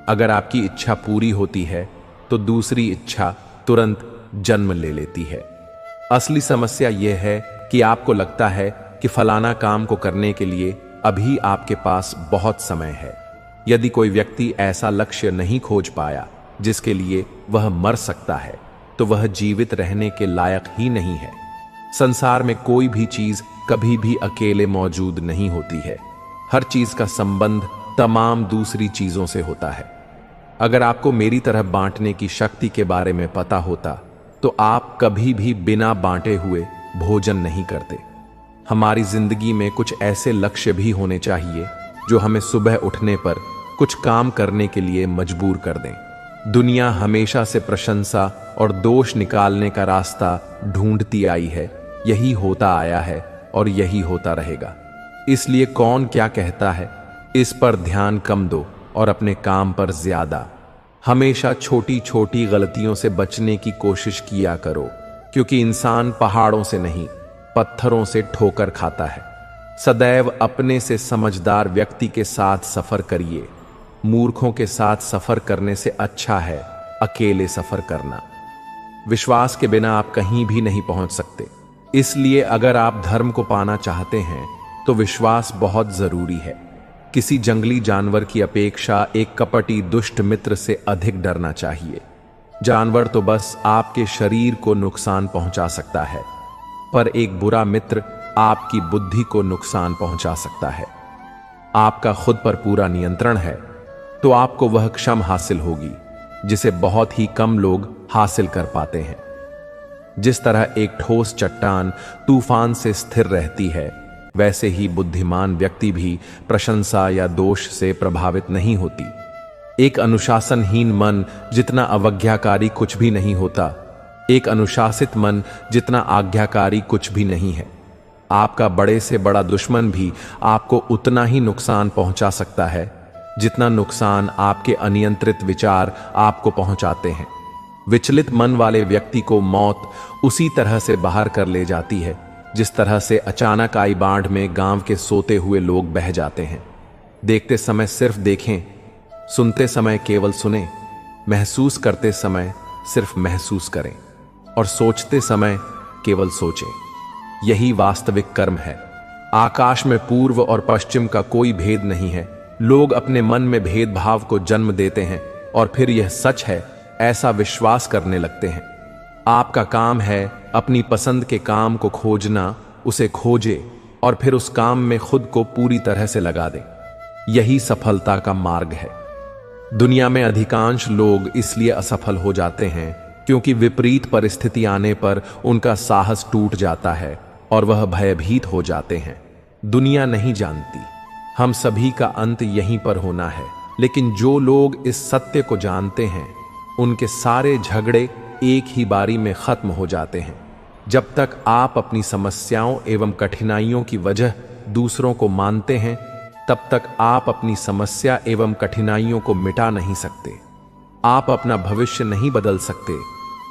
अगर आपकी इच्छा पूरी होती है तो दूसरी इच्छा तुरंत जन्म ले लेती है। असली समस्या यह है कि आपको लगता है कि फलाना काम को करने के लिए अभी आपके पास बहुत समय है। यदि कोई व्यक्ति ऐसा लक्ष्य नहीं खोज पाया जिसके लिए वह मर सकता है तो वह जीवित रहने के लायक ही नहीं है। संसार में कोई भी चीज कभी भी अकेले मौजूद नहीं होती है। हर चीज का संबंध तमाम दूसरी चीजों से होता है। अगर आपको मेरी तरह बांटने की शक्ति के बारे में पता होता तो आप कभी भी बिना बांटे हुए भोजन नहीं करते। हमारी जिंदगी में कुछ ऐसे लक्ष्य भी होने चाहिए जो हमें सुबह उठने पर कुछ काम करने के लिए मजबूर कर दें। दुनिया हमेशा से प्रशंसा और दोष निकालने का रास्ता ढूंढती आई है। यही होता आया है और यही होता रहेगा। इसलिए कौन क्या कहता है इस पर ध्यान कम दो और अपने काम पर ज्यादा। हमेशा छोटी छोटी गलतियों से बचने की कोशिश किया करो, क्योंकि इंसान पहाड़ों से नहीं पत्थरों से ठोकर खाता है। सदैव अपने से समझदार व्यक्ति के साथ सफर करिए। मूर्खों के साथ सफर करने से अच्छा है अकेले सफर करना। विश्वास के बिना आप कहीं भी नहीं पहुंच सकते। इसलिए अगर आप धर्म को पाना चाहते हैं तो विश्वास बहुत जरूरी है। किसी जंगली जानवर की अपेक्षा एक कपटी दुष्ट मित्र से अधिक डरना चाहिए। जानवर तो बस आपके शरीर को नुकसान पहुंचा सकता है, पर एक बुरा मित्र आपकी बुद्धि को नुकसान पहुंचा सकता है। आपका खुद पर पूरा नियंत्रण है तो आपको वह क्षम हासिल होगी जिसे बहुत ही कम लोग हासिल कर पाते हैं। जिस तरह एक ठोस चट्टान तूफान से स्थिर रहती है, वैसे ही बुद्धिमान व्यक्ति भी प्रशंसा या दोष से प्रभावित नहीं होती। एक अनुशासनहीन मन जितना अवज्ञाकारी कुछ भी नहीं होता, एक अनुशासित मन जितना आज्ञाकारी कुछ भी नहीं है। आपका बड़े से बड़ा दुश्मन भी आपको उतना ही नुकसान पहुंचा सकता है जितना नुकसान आपके अनियंत्रित विचार आपको पहुंचाते हैं। विचलित मन वाले व्यक्ति को मौत उसी तरह से बाहर कर ले जाती है जिस तरह से अचानक आई बाढ़ में गांव के सोते हुए लोग बह जाते हैं। देखते समय सिर्फ देखें, सुनते समय केवल सुने, महसूस करते समय सिर्फ महसूस करें और सोचते समय केवल सोचें। यही वास्तविक कर्म है। आकाश में पूर्व और पश्चिम का कोई भेद नहीं है। लोग अपने मन में भेदभाव को जन्म देते हैं और फिर यह सच है ऐसा विश्वास करने लगते हैं। आपका काम है अपनी पसंद के काम को खोजना, उसे खोजे और फिर उस काम में खुद को पूरी तरह से लगा दें। यही सफलता का मार्ग है। दुनिया में अधिकांश लोग इसलिए असफल हो जाते हैं क्योंकि विपरीत परिस्थिति आने पर उनका साहस टूट जाता है और वह भयभीत हो जाते हैं। दुनिया नहीं जानती, हम सभी का अंत यहीं पर होना है। लेकिन जो लोग इस सत्य को जानते हैं उनके सारे झगड़े एक ही बारी में खत्म हो जाते हैं। जब तक आप अपनी समस्याओं एवं कठिनाइयों की वजह दूसरों को मानते हैं तब तक आप अपनी समस्या एवं कठिनाइयों को मिटा नहीं सकते। आप अपना भविष्य नहीं बदल सकते,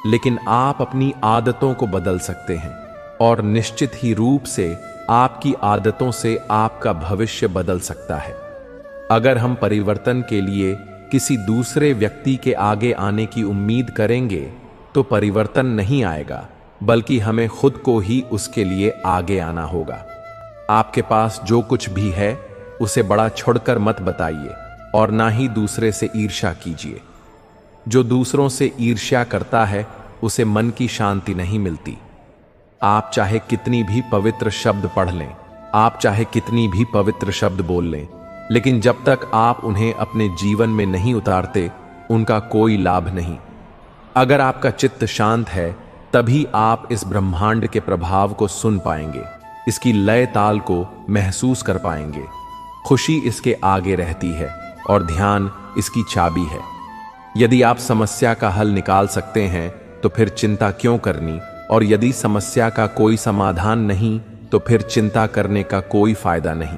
लेकिन आप अपनी आदतों को बदल सकते हैं और निश्चित ही रूप से आपकी आदतों से आपका भविष्य बदल सकता है। अगर हम परिवर्तन के लिए किसी दूसरे व्यक्ति के आगे आने की उम्मीद करेंगे तो परिवर्तन नहीं आएगा, बल्कि हमें खुद को ही उसके लिए आगे आना होगा। आपके पास जो कुछ भी है उसे बड़ा छोड़कर मत बताइए और ना ही दूसरे से ईर्ष्या कीजिए। जो दूसरों से ईर्ष्या करता है उसे मन की शांति नहीं मिलती। आप चाहे कितनी भी पवित्र शब्द पढ़ लें, आप चाहे कितनी भी पवित्र शब्द बोल लें, लेकिन जब तक आप उन्हें अपने जीवन में नहीं उतारते उनका कोई लाभ नहीं। अगर आपका चित्त शांत है तभी आप इस ब्रह्मांड के प्रभाव को सुन पाएंगे, इसकी लय ताल को महसूस कर पाएंगे। खुशी इसके आगे रहती है और ध्यान इसकी चाबी है। यदि आप समस्या का हल निकाल सकते हैं तो फिर चिंता क्यों करनी, और यदि समस्या का कोई समाधान नहीं तो फिर चिंता करने का कोई फायदा नहीं।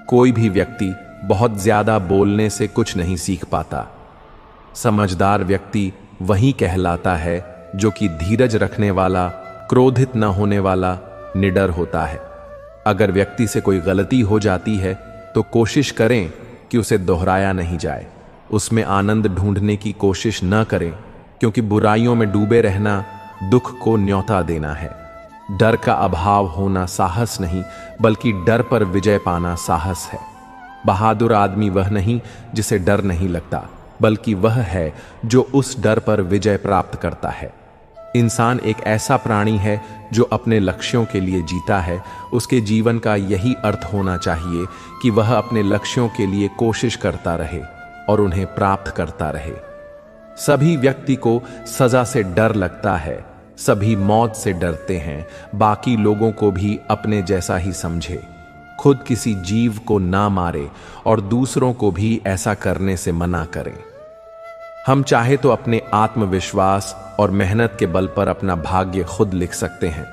कोई भी व्यक्ति बहुत ज्यादा बोलने से कुछ नहीं सीख पाता। समझदार व्यक्ति वही कहलाता है जो कि धीरज रखने वाला, क्रोधित न होने वाला, निडर होता है। अगर व्यक्ति से कोई गलती हो जाती है तो कोशिश करें कि उसे दोहराया नहीं जाए। उसमें आनंद ढूंढने की कोशिश न करें, क्योंकि बुराइयों में डूबे रहना दुख को न्योता देना है। डर का अभाव होना साहस नहीं, बल्कि डर पर विजय पाना साहस है। बहादुर आदमी वह नहीं जिसे डर नहीं लगता, बल्कि वह है जो उस डर पर विजय प्राप्त करता है। इंसान एक ऐसा प्राणी है जो अपने लक्ष्यों के लिए जीता है। उसके जीवन का यही अर्थ होना चाहिए कि वह अपने लक्ष्यों के लिए कोशिश करता रहे और उन्हें प्राप्त करता रहे। सभी व्यक्ति को सजा से डर लगता है, सभी मौत से डरते हैं। बाकी लोगों को भी अपने जैसा ही समझे। खुद किसी जीव को ना मारे और दूसरों को भी ऐसा करने से मना करें। हम चाहे तो अपने आत्मविश्वास और मेहनत के बल पर अपना भाग्य खुद लिख सकते हैं,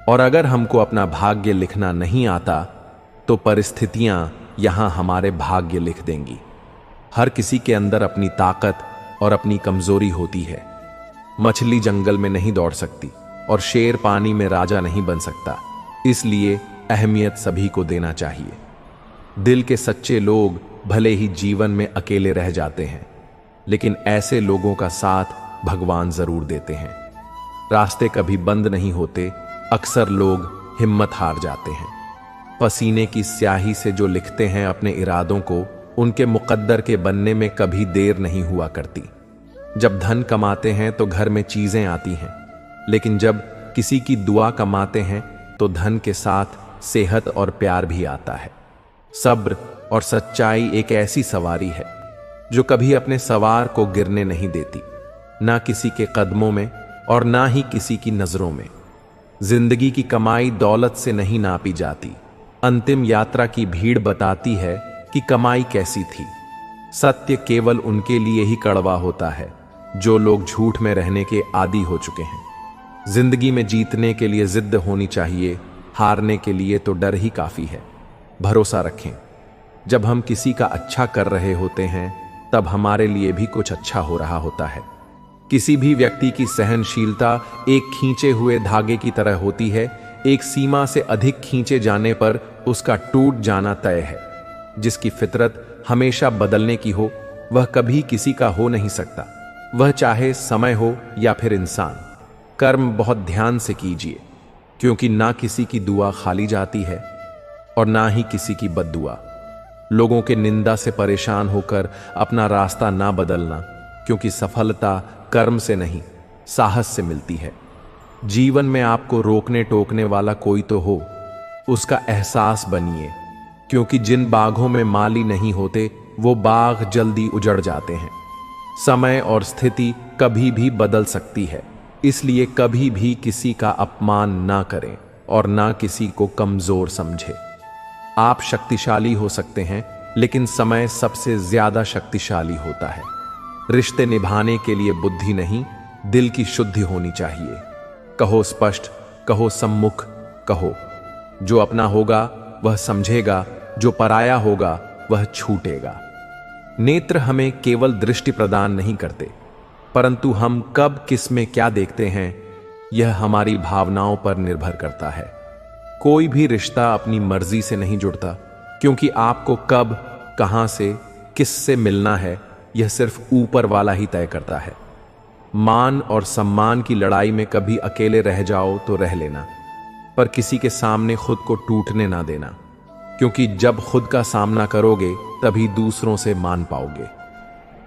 और अगर हमको अपना भाग्य लिखना नहीं आता तो परिस्थितियां यहां हमारे भाग्य लिख देंगी। हर किसी के अंदर अपनी ताकत और अपनी कमजोरी होती है। मछली जंगल में नहीं दौड़ सकती और शेर पानी में राजा नहीं बन सकता, इसलिए अहमियत सभी को देना चाहिए। दिल के सच्चे लोग भले ही जीवन में अकेले रह जाते हैं, लेकिन ऐसे लोगों का साथ भगवान जरूर देते हैं। रास्ते कभी बंद नहीं होते, अक्सर लोग हिम्मत हार जाते हैं। पसीने की स्याही से जो लिखते हैं अपने इरादों को, उनके मुकद्दर के बनने में कभी देर नहीं हुआ करती। जब धन कमाते हैं तो घर में चीजें आती हैं, लेकिन जब किसी की दुआ कमाते हैं तो धन के साथ सेहत और प्यार भी आता है। सब्र और सच्चाई एक ऐसी सवारी है जो कभी अपने सवार को गिरने नहीं देती, ना किसी के कदमों में और ना ही किसी की नजरों में। जिंदगी की कमाई दौलत से नहीं नापी जाती। अंतिम यात्रा की भीड़ बताती है कि कमाई कैसी थी। सत्य केवल उनके लिए ही कड़वा होता है जो लोग झूठ में रहने के आदी हो चुके हैं। जिंदगी में जीतने के लिए जिद्द होनी चाहिए, हारने के लिए तो डर ही काफी है। भरोसा रखें, जब हम किसी का अच्छा कर रहे होते हैं तब हमारे लिए भी कुछ अच्छा हो रहा होता है। किसी भी व्यक्ति की सहनशीलता एक खींचे हुए धागे की तरह होती है। एक सीमा से अधिक खींचे जाने पर उसका टूट जाना तय है। जिसकी फितरत हमेशा बदलने की हो, वह कभी किसी का हो नहीं सकता, वह चाहे समय हो या फिर इंसान। कर्म बहुत ध्यान से कीजिए, क्योंकि ना किसी की दुआ खाली जाती है और ना ही किसी की बद्दुआ। लोगों के निंदा से परेशान होकर अपना रास्ता ना बदलना, क्योंकि सफलता कर्म से नहीं, साहस से मिलती है। जीवन में आपको रोकने टोकने वाला कोई तो हो, उसका एहसास बनिए, क्योंकि जिन बागों में माली नहीं होते वो बाग जल्दी उजड़ जाते हैं। समय और स्थिति कभी भी बदल सकती है, इसलिए कभी भी किसी का अपमान ना करें और ना किसी को कमजोर समझें। आप शक्तिशाली हो सकते हैं, लेकिन समय सबसे ज्यादा शक्तिशाली होता है। रिश्ते निभाने के लिए बुद्धि नहीं, दिल की शुद्धि होनी चाहिए। कहो स्पष्ट, कहो सम्मुख, कहो। जो अपना होगा वह समझेगा, जो पराया होगा वह छूटेगा। नेत्र हमें केवल दृष्टि प्रदान नहीं करते, परंतु हम कब किस में क्या देखते हैं यह हमारी भावनाओं पर निर्भर करता है। कोई भी रिश्ता अपनी मर्जी से नहीं जुड़ता, क्योंकि आपको कब, कहां से, किससे मिलना है यह सिर्फ ऊपर वाला ही तय करता है। मान और सम्मान की लड़ाई में कभी अकेले रह जाओ तो रह लेना, पर किसी के सामने खुद को टूटने ना देना, क्योंकि जब खुद का सामना करोगे तभी दूसरों से मान पाओगे।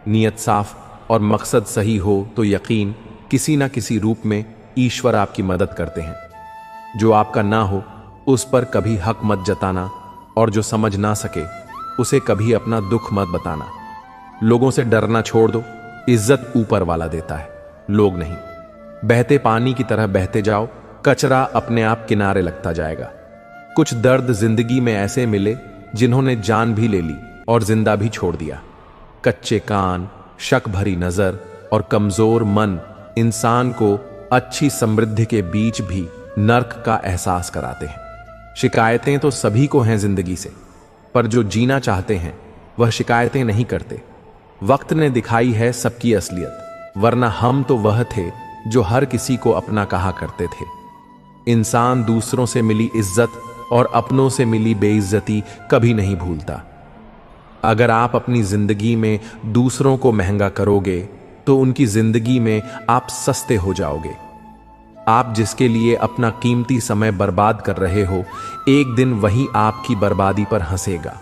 नीयत साफ और मकसद सही हो तो यकीन किसी ना किसी रूप में ईश्वर आपकी मदद करते हैं। जो आपका ना हो उस पर कभी हक मत जताना, और जो समझ ना सके उसे कभी अपना दुख मत बताना। लोगों से डरना छोड़ दो, इज्जत ऊपर वाला देता है, लोग नहीं। बहते पानी की तरह बहते जाओ, कचरा अपने आप किनारे लगता जाएगा। कुछ दर्द जिंदगी में ऐसे मिले जिन्होंने जान भी ले ली और जिंदा भी छोड़ दिया। कच्चे कान, शक भरी नजर और कमजोर मन इंसान को अच्छी समृद्धि के बीच भी नर्क का एहसास कराते हैं। शिकायतें तो सभी को हैं जिंदगी से, पर जो जीना चाहते हैं वह शिकायतें नहीं करते। वक्त ने दिखाई है सबकी असलियत, वरना हम तो वह थे जो हर किसी को अपना कहा करते थे। इंसान दूसरों से मिली इज्जत और अपनों से मिली बेइज्जती कभी नहीं भूलता। अगर आप अपनी जिंदगी में दूसरों को महंगा करोगे तो उनकी जिंदगी में आप सस्ते हो जाओगे। आप जिसके लिए अपना कीमती समय बर्बाद कर रहे हो, एक दिन वही आपकी बर्बादी पर हंसेगा।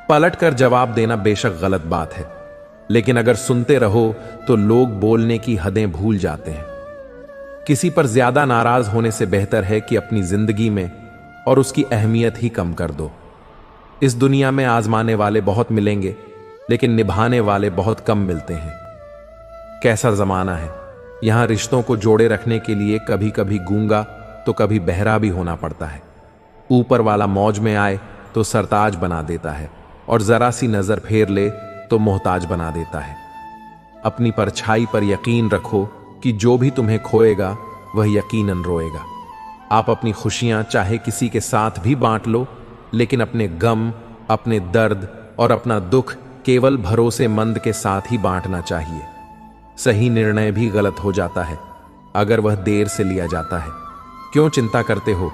पलट कर जवाब देना बेशक गलत बात है, लेकिन अगर सुनते रहो तो लोग बोलने की हदें भूल जाते हैं। किसी पर ज्यादा नाराज होने से बेहतर है कि अपनी जिंदगी में और उसकी अहमियत ही कम कर दो। इस दुनिया में आजमाने वाले बहुत मिलेंगे, लेकिन निभाने वाले बहुत कम मिलते हैं। कैसा जमाना है, यहां रिश्तों को जोड़े रखने के लिए कभी कभी गूंगा तो कभी बहरा भी होना पड़ता है। ऊपर वाला मौज में आए तो सरताज बना देता है, और जरा सी नजर फेर ले तो मोहताज बना देता है। अपनी परछाई पर यकीन रखो कि जो भी तुम्हें खोएगा वह यकीनन रोएगा। आप अपनी खुशियां चाहे किसी के साथ भी बांट लो, लेकिन अपने गम, अपने दर्द और अपना दुख केवल भरोसेमंद के साथ ही बांटना चाहिए। सही निर्णय भी गलत हो जाता है अगर वह देर से लिया जाता है। क्यों चिंता करते हो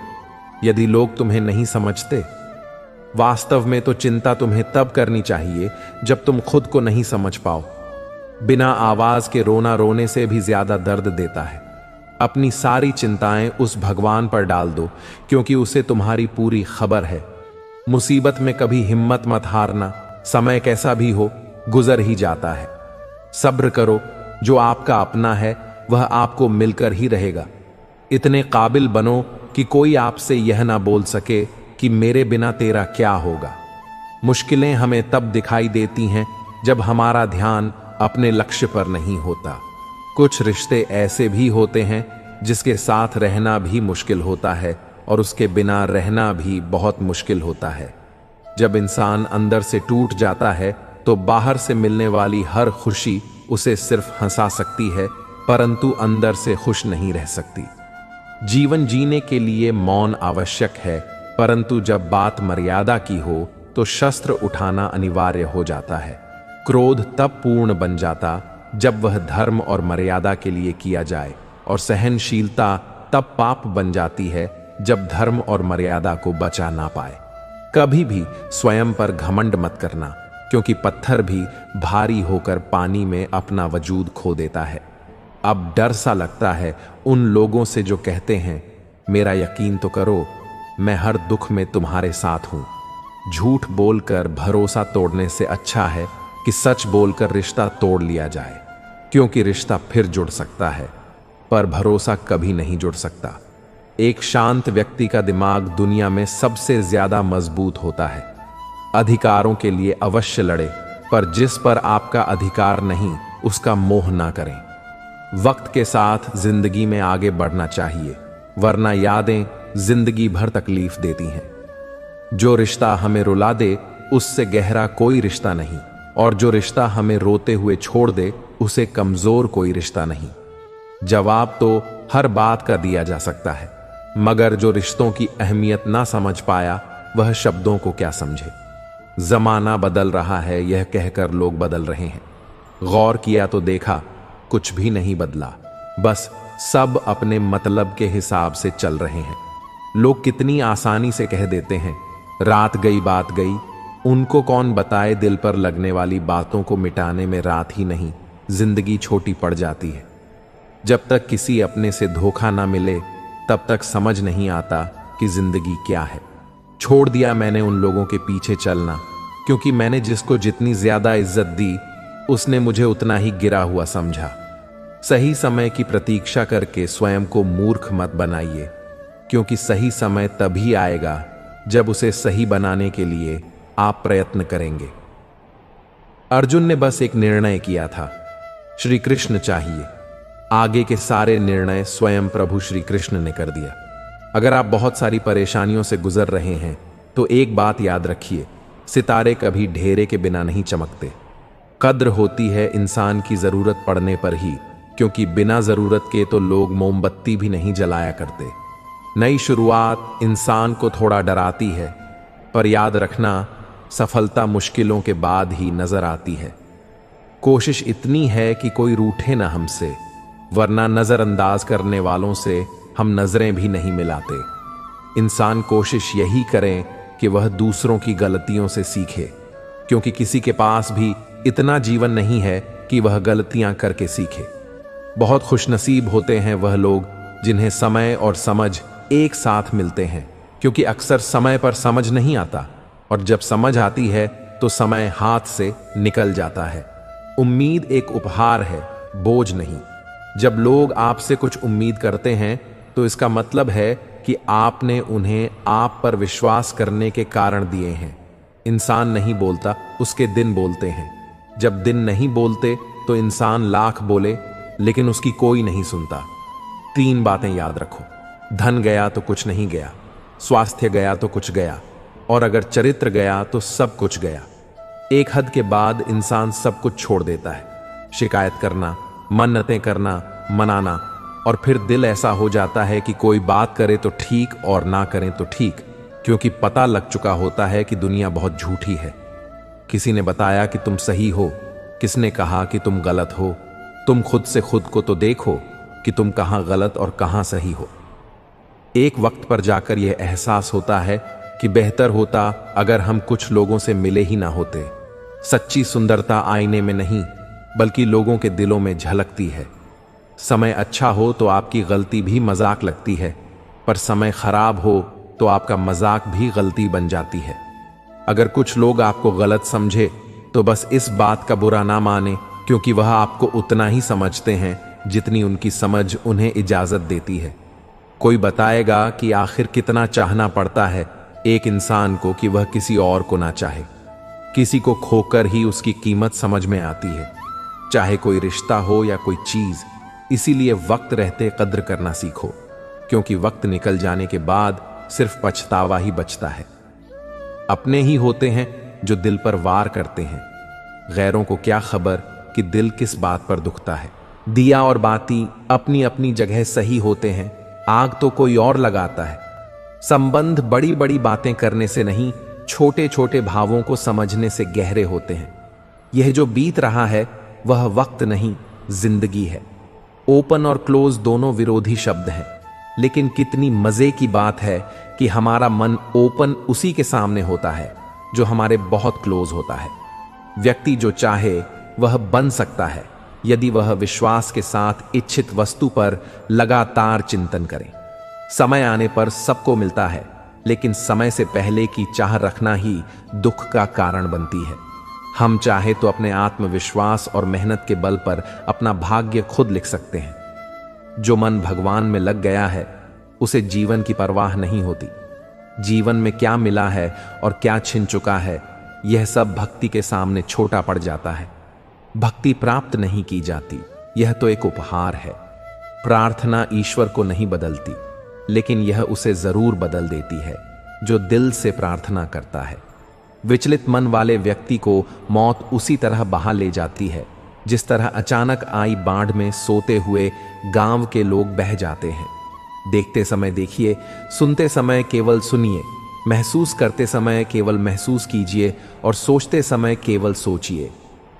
यदि लोग तुम्हें नहीं समझते? वास्तव में तो चिंता तुम्हें तब करनी चाहिए जब तुम खुद को नहीं समझ पाओ। बिना आवाज के रोना रोने से भी ज्यादा दर्द देता है। अपनी सारी चिंताएं उस भगवान पर डाल दो, क्योंकि उसे तुम्हारी पूरी खबर है। मुसीबत में कभी हिम्मत मत हारना, समय कैसा भी हो गुजर ही जाता है। सब्र करो, जो आपका अपना है वह आपको मिलकर ही रहेगा। इतने काबिल बनो कि कोई आपसे यह ना बोल सके कि मेरे बिना तेरा क्या होगा। मुश्किलें हमें तब दिखाई देती हैं जब हमारा ध्यान अपने लक्ष्य पर नहीं होता। कुछ रिश्ते ऐसे भी होते हैं जिसके साथ रहना भी मुश्किल होता है और उसके बिना रहना भी बहुत मुश्किल होता है। जब इंसान अंदर से टूट जाता है तो बाहर से मिलने वाली हर खुशी उसे सिर्फ हंसा सकती है, परंतु अंदर से खुश नहीं रह सकती। जीवन जीने के लिए मौन आवश्यक है, परंतु जब बात मर्यादा की हो तो शस्त्र उठाना अनिवार्य हो जाता है। क्रोध तब पूर्ण बन जाता जब वह धर्म और मर्यादा के लिए किया जाए, और सहनशीलता तब पाप बन जाती है जब धर्म और मर्यादा को बचा ना पाए। कभी भी स्वयं पर घमंड मत करना, क्योंकि पत्थर भी भारी होकर पानी में अपना वजूद खो देता है। अब डर सा लगता है उन लोगों से जो कहते हैं मेरा यकीन तो करो, मैं हर दुख में तुम्हारे साथ हूं। झूठ बोलकर भरोसा तोड़ने से अच्छा है कि सच बोलकर रिश्ता तोड़ लिया जाए, क्योंकि रिश्ता फिर जुड़ सकता है पर भरोसा कभी नहीं जुड़ सकता। एक शांत व्यक्ति का दिमाग दुनिया में सबसे ज्यादा मजबूत होता है। अधिकारों के लिए अवश्य लड़े, पर जिस पर आपका अधिकार नहीं उसका मोह ना करें। वक्त के साथ जिंदगी में आगे बढ़ना चाहिए, वरना यादें जिंदगी भर तकलीफ देती हैं। जो रिश्ता हमें रुला दे उससे गहरा कोई रिश्ता नहीं, और जो रिश्ता हमें रोते हुए छोड़ दे उसे कमजोर कोई रिश्ता नहीं। जवाब तो हर बात का दिया जा सकता है, मगर जो रिश्तों की अहमियत ना समझ पाया वह शब्दों को क्या समझे। जमाना बदल रहा है यह कहकर लोग बदल रहे हैं, गौर किया तो देखा कुछ भी नहीं बदला, बस सब अपने मतलब के हिसाब से चल रहे हैं। लोग कितनी आसानी से कह देते हैं रात गई बात गई, उनको कौन बताए दिल पर लगने वाली बातों को मिटाने में रात ही नहीं जिंदगी छोटी पड़ जाती है। जब तक किसी अपने से धोखा ना मिले तब तक समझ नहीं आता कि जिंदगी क्या है। छोड़ दिया मैंने उन लोगों के पीछे चलना, क्योंकि मैंने जिसको जितनी ज्यादा इज्जत दी उसने मुझे उतना ही गिरा हुआ समझा। सही समय की प्रतीक्षा करके स्वयं को मूर्ख मत बनाइए, क्योंकि सही समय तभी आएगा जब उसे सही बनाने के लिए आप प्रयत्न करेंगे। अर्जुन ने बस एक निर्णय किया था, श्री कृष्ण चाहिए। आगे के सारे निर्णय स्वयं प्रभु श्री कृष्ण ने कर दिया। अगर आप बहुत सारी परेशानियों से गुजर रहे हैं तो एक बात याद रखिए, सितारे कभी ढेरे के बिना नहीं चमकते। कद्र होती है इंसान की जरूरत पड़ने पर ही, क्योंकि बिना जरूरत के तो लोग मोमबत्ती भी नहीं जलाया करते। नई शुरुआत इंसान को थोड़ा डराती है, पर याद रखना सफलता मुश्किलों के बाद ही नजर आती है। कोशिश इतनी है कि कोई रूठे ना हमसे, वरना नजरअंदाज करने वालों से हम नजरें भी नहीं मिलाते। इंसान कोशिश यही करें कि वह दूसरों की गलतियों से सीखे, क्योंकि किसी के पास भी इतना जीवन नहीं है कि वह गलतियां करके सीखे। बहुत खुशनसीब होते हैं वह लोग जिन्हें समय और समझ एक साथ मिलते हैं, क्योंकि अक्सर समय पर समझ नहीं आता और जब समझ आती है तो समय हाथ से निकल जाता है। उम्मीद एक उपहार है, बोझ नहीं। जब लोग आपसे कुछ उम्मीद करते हैं तो इसका मतलब है कि आपने उन्हें आप पर विश्वास करने के कारण दिए हैं। इंसान नहीं बोलता, उसके दिन बोलते हैं। जब दिन नहीं बोलते तो इंसान लाख बोले लेकिन उसकी कोई नहीं सुनता। 3 बातें याद रखो, धन गया तो कुछ नहीं गया, स्वास्थ्य गया तो कुछ गया, और अगर चरित्र गया तो सब कुछ गया। एक हद के बाद इंसान सब कुछ छोड़ देता है। शिकायत करना, मन्नतें करना, मनाना, और फिर दिल ऐसा हो जाता है कि कोई बात करे तो ठीक और ना करें तो ठीक, क्योंकि पता लग चुका होता है कि दुनिया बहुत झूठी है। किसी ने बताया कि तुम सही हो, किसने कहा कि तुम गलत हो। तुम खुद से खुद को तो देखो कि तुम कहां गलत और कहां सही हो। एक वक्त पर जाकर यह एहसास होता है कि बेहतर होता अगर हम कुछ लोगों से मिले ही ना होते। सच्ची सुंदरता आईने में नहीं बल्कि लोगों के दिलों में झलकती है। समय अच्छा हो तो आपकी गलती भी मजाक लगती है, पर समय खराब हो तो आपका मजाक भी गलती बन जाती है। अगर कुछ लोग आपको गलत समझे तो बस इस बात का बुरा ना माने, क्योंकि वह आपको उतना ही समझते हैं जितनी उनकी समझ उन्हें इजाजत देती है। कोई बताएगा कि आखिर कितना चाहना पड़ता है एक इंसान को कि वह किसी और को ना चाहे। किसी को खोकर ही उसकी कीमत समझ में आती है, चाहे कोई रिश्ता हो या कोई चीज। इसीलिए वक्त रहते कद्र करना सीखो, क्योंकि वक्त निकल जाने के बाद सिर्फ पछतावा ही बचता है। अपने ही होते हैं जो दिल पर वार करते हैं, गैरों को क्या खबर कि दिल किस बात पर दुखता है। दिया और बाती अपनी अपनी जगह सही होते हैं, आग तो कोई और लगाता है। संबंध बड़ी बड़ी बातें करने से नहीं, छोटे छोटे भावों को समझने से गहरे होते हैं। यह जो बीत रहा है वह वक्त नहीं, जिंदगी है। ओपन और क्लोज दोनों विरोधी शब्द हैं, लेकिन कितनी मजे की बात है कि हमारा मन ओपन उसी के सामने होता है जो हमारे बहुत क्लोज होता है। व्यक्ति जो चाहे वह बन सकता है यदि वह विश्वास के साथ इच्छित वस्तु पर लगातार चिंतन करे। समय आने पर सबको मिलता है, लेकिन समय से पहले की चाह रखना ही दुख का कारण बनती है। हम चाहे तो अपने आत्मविश्वास और मेहनत के बल पर अपना भाग्य खुद लिख सकते हैं। जो मन भगवान में लग गया है उसे जीवन की परवाह नहीं होती। जीवन में क्या मिला है और क्या छिन चुका है, यह सब भक्ति के सामने छोटा पड़ जाता है। भक्ति प्राप्त नहीं की जाती, यह तो एक उपहार है। प्रार्थना ईश्वर को नहीं बदलती, लेकिन यह उसे जरूर बदल देती है जो दिल से प्रार्थना करता है। विचलित मन वाले व्यक्ति को मौत उसी तरह बहा ले जाती है जिस तरह अचानक आई बाढ़ में सोते हुए गांव के लोग बह जाते हैं। देखते समय देखिए, सुनते समय केवल सुनिए, महसूस करते समय केवल महसूस कीजिए और सोचते समय केवल सोचिए।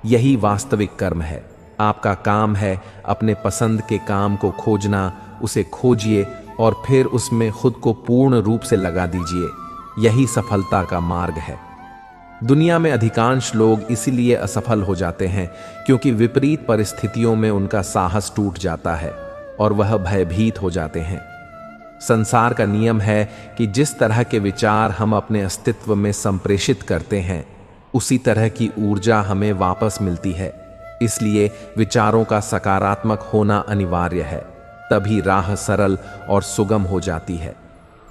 यही वास्तविक कर्म है। आपका काम है अपने पसंद के काम को खोजना, उसे खोजिए और फिर उसमें खुद को पूर्ण रूप से लगा दीजिए। यही सफलता का मार्ग है। दुनिया में अधिकांश लोग इसीलिए असफल हो जाते हैं क्योंकि विपरीत परिस्थितियों में उनका साहस टूट जाता है और वह भयभीत हो जाते हैं। संसार का नियम है कि जिस तरह के विचार हम अपने अस्तित्व में संप्रेषित करते हैं उसी तरह की ऊर्जा हमें वापस मिलती है। इसलिए विचारों का सकारात्मक होना अनिवार्य है, तभी राह सरल और सुगम हो जाती है।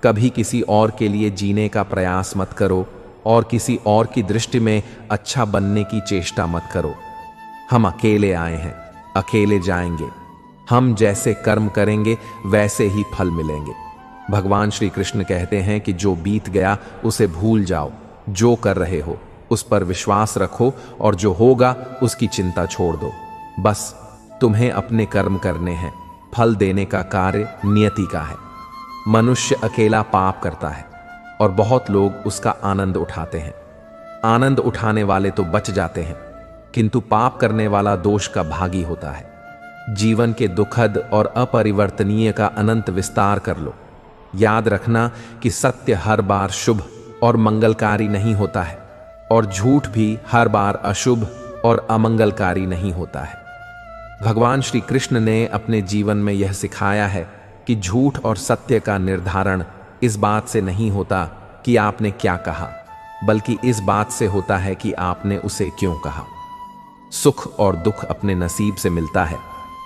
कभी किसी और के लिए जीने का प्रयास मत करो और किसी और की दृष्टि में अच्छा बनने की चेष्टा मत करो। हम अकेले आए हैं, अकेले जाएंगे। हम जैसे कर्म करेंगे वैसे ही फल मिलेंगे। भगवान श्री कृष्ण कहते हैं कि जो बीत गया उसे भूल जाओ, जो कर रहे हो उस पर विश्वास रखो और जो होगा उसकी चिंता छोड़ दो। बस तुम्हें अपने कर्म करने हैं, फल देने का कार्य नियति का है। मनुष्य अकेला पाप करता है और बहुत लोग उसका आनंद उठाते हैं। आनंद उठाने वाले तो बच जाते हैं, किंतु पाप करने वाला दोष का भागी होता है। जीवन के दुखद और अपरिवर्तनीय का अनंत विस्तार कर लो। याद रखना कि सत्य हर बार शुभ और मंगलकारी नहीं होता है और झूठ भी हर बार अशुभ और अमंगलकारी नहीं होता है। भगवान श्री कृष्ण ने अपने जीवन में यह सिखाया है कि झूठ और सत्य का निर्धारण इस बात से नहीं होता कि आपने क्या कहा, बल्कि इस बात से होता है कि आपने उसे क्यों कहा। सुख और दुख अपने नसीब से मिलता है,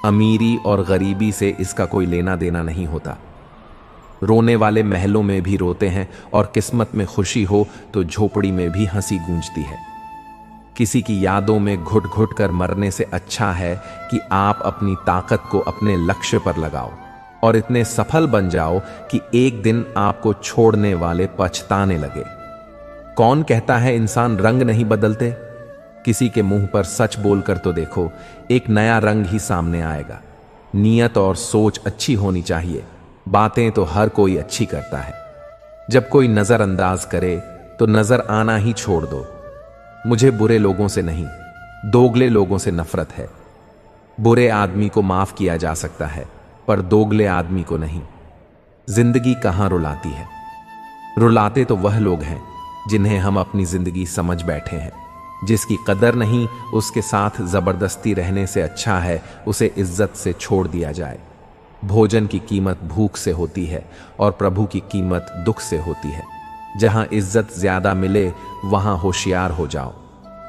अमीरी और गरीबी से इसका कोई लेना देना नहीं होता। रोने वाले महलों में भी रोते हैं और किस्मत में खुशी हो तो झोपड़ी में भी हंसी गूंजती है। किसी की यादों में घुट घुट कर मरने से अच्छा है कि आप अपनी ताकत को अपने लक्ष्य पर लगाओ और इतने सफल बन जाओ कि एक दिन आपको छोड़ने वाले पछताने लगे। कौन कहता है इंसान रंग नहीं बदलते? किसी के मुंह पर सच बोलकर तो देखो, एक नया रंग ही सामने आएगा। नियत और सोच अच्छी होनी चाहिए। बातें तो हर कोई अच्छी करता है। जब कोई नजरअंदाज करे तो नजर आना ही छोड़ दो। मुझे बुरे लोगों से नहीं, दोगले लोगों से नफरत है। बुरे आदमी को माफ किया जा सकता है, पर दोगले आदमी को नहीं। जिंदगी कहां रुलाती है? रुलाते तो वह लोग हैं जिन्हें हम अपनी जिंदगी समझ बैठे हैं। जिसकी कदर नहीं, उसके साथ जबरदस्ती रहने से अच्छा है उसे इज्जत से छोड़ दिया जाए। भोजन की कीमत भूख से होती है और प्रभु की कीमत दुख से होती है। जहां इज्जत ज्यादा मिले वहां होशियार हो जाओ।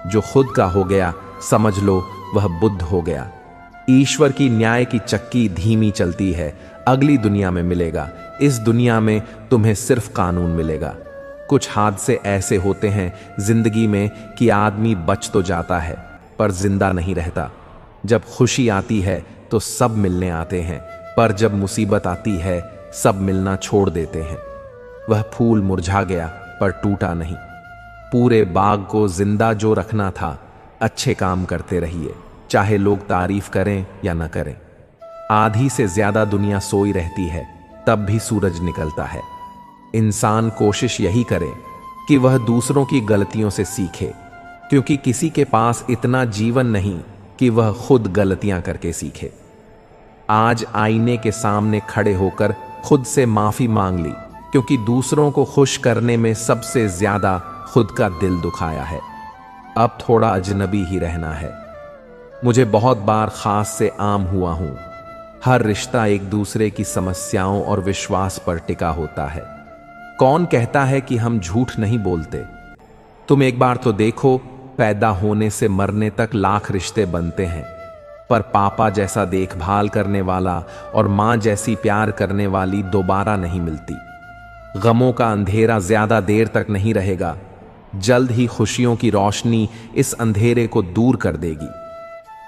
जो खुद का हो गया समझ लो वह बुद्ध हो गया। ईश्वर की न्याय की चक्की धीमी चलती है। अगली दुनिया में मिलेगा, इस दुनिया में तुम्हें सिर्फ कानून मिलेगा। कुछ हादसे ऐसे होते हैं जिंदगी में कि आदमी बच तो जाता है पर जिंदा नहीं रहता। जब खुशी आती है तो सब मिलने आते हैं, पर जब मुसीबत आती है सब मिलना छोड़ देते हैं। वह फूल मुरझा गया पर टूटा नहीं। पूरे बाग को जिंदा जो रखना था, अच्छे काम करते रहिए, चाहे लोग तारीफ करें या न करें। आधी से ज्यादा दुनिया सोई रहती है, तब भी सूरज निकलता है। इंसान कोशिश यही करे कि वह दूसरों की गलतियों से सीखे, क्योंकि किसी के पास इतना जीवन नहीं कि वह खुद गलतियां करके सीखे। आज आईने के सामने खड़े होकर खुद से माफी मांग ली, क्योंकि दूसरों को खुश करने में सबसे ज्यादा खुद का दिल दुखाया है। अब थोड़ा अजनबी ही रहना है। मुझे बहुत बार खास से आम हुआ हूं। हर रिश्ता एक दूसरे की समस्याओं और विश्वास पर टिका होता है। कौन कहता है कि हम झूठ नहीं बोलते? तुम एक बार तो देखो, पैदा होने से मरने तक लाख रिश्ते बनते हैं, पर पापा जैसा देखभाल करने वाला और मां जैसी प्यार करने वाली दोबारा नहीं मिलती। गमों का अंधेरा ज्यादा देर तक नहीं रहेगा। जल्द ही खुशियों की रोशनी इस अंधेरे को दूर कर देगी।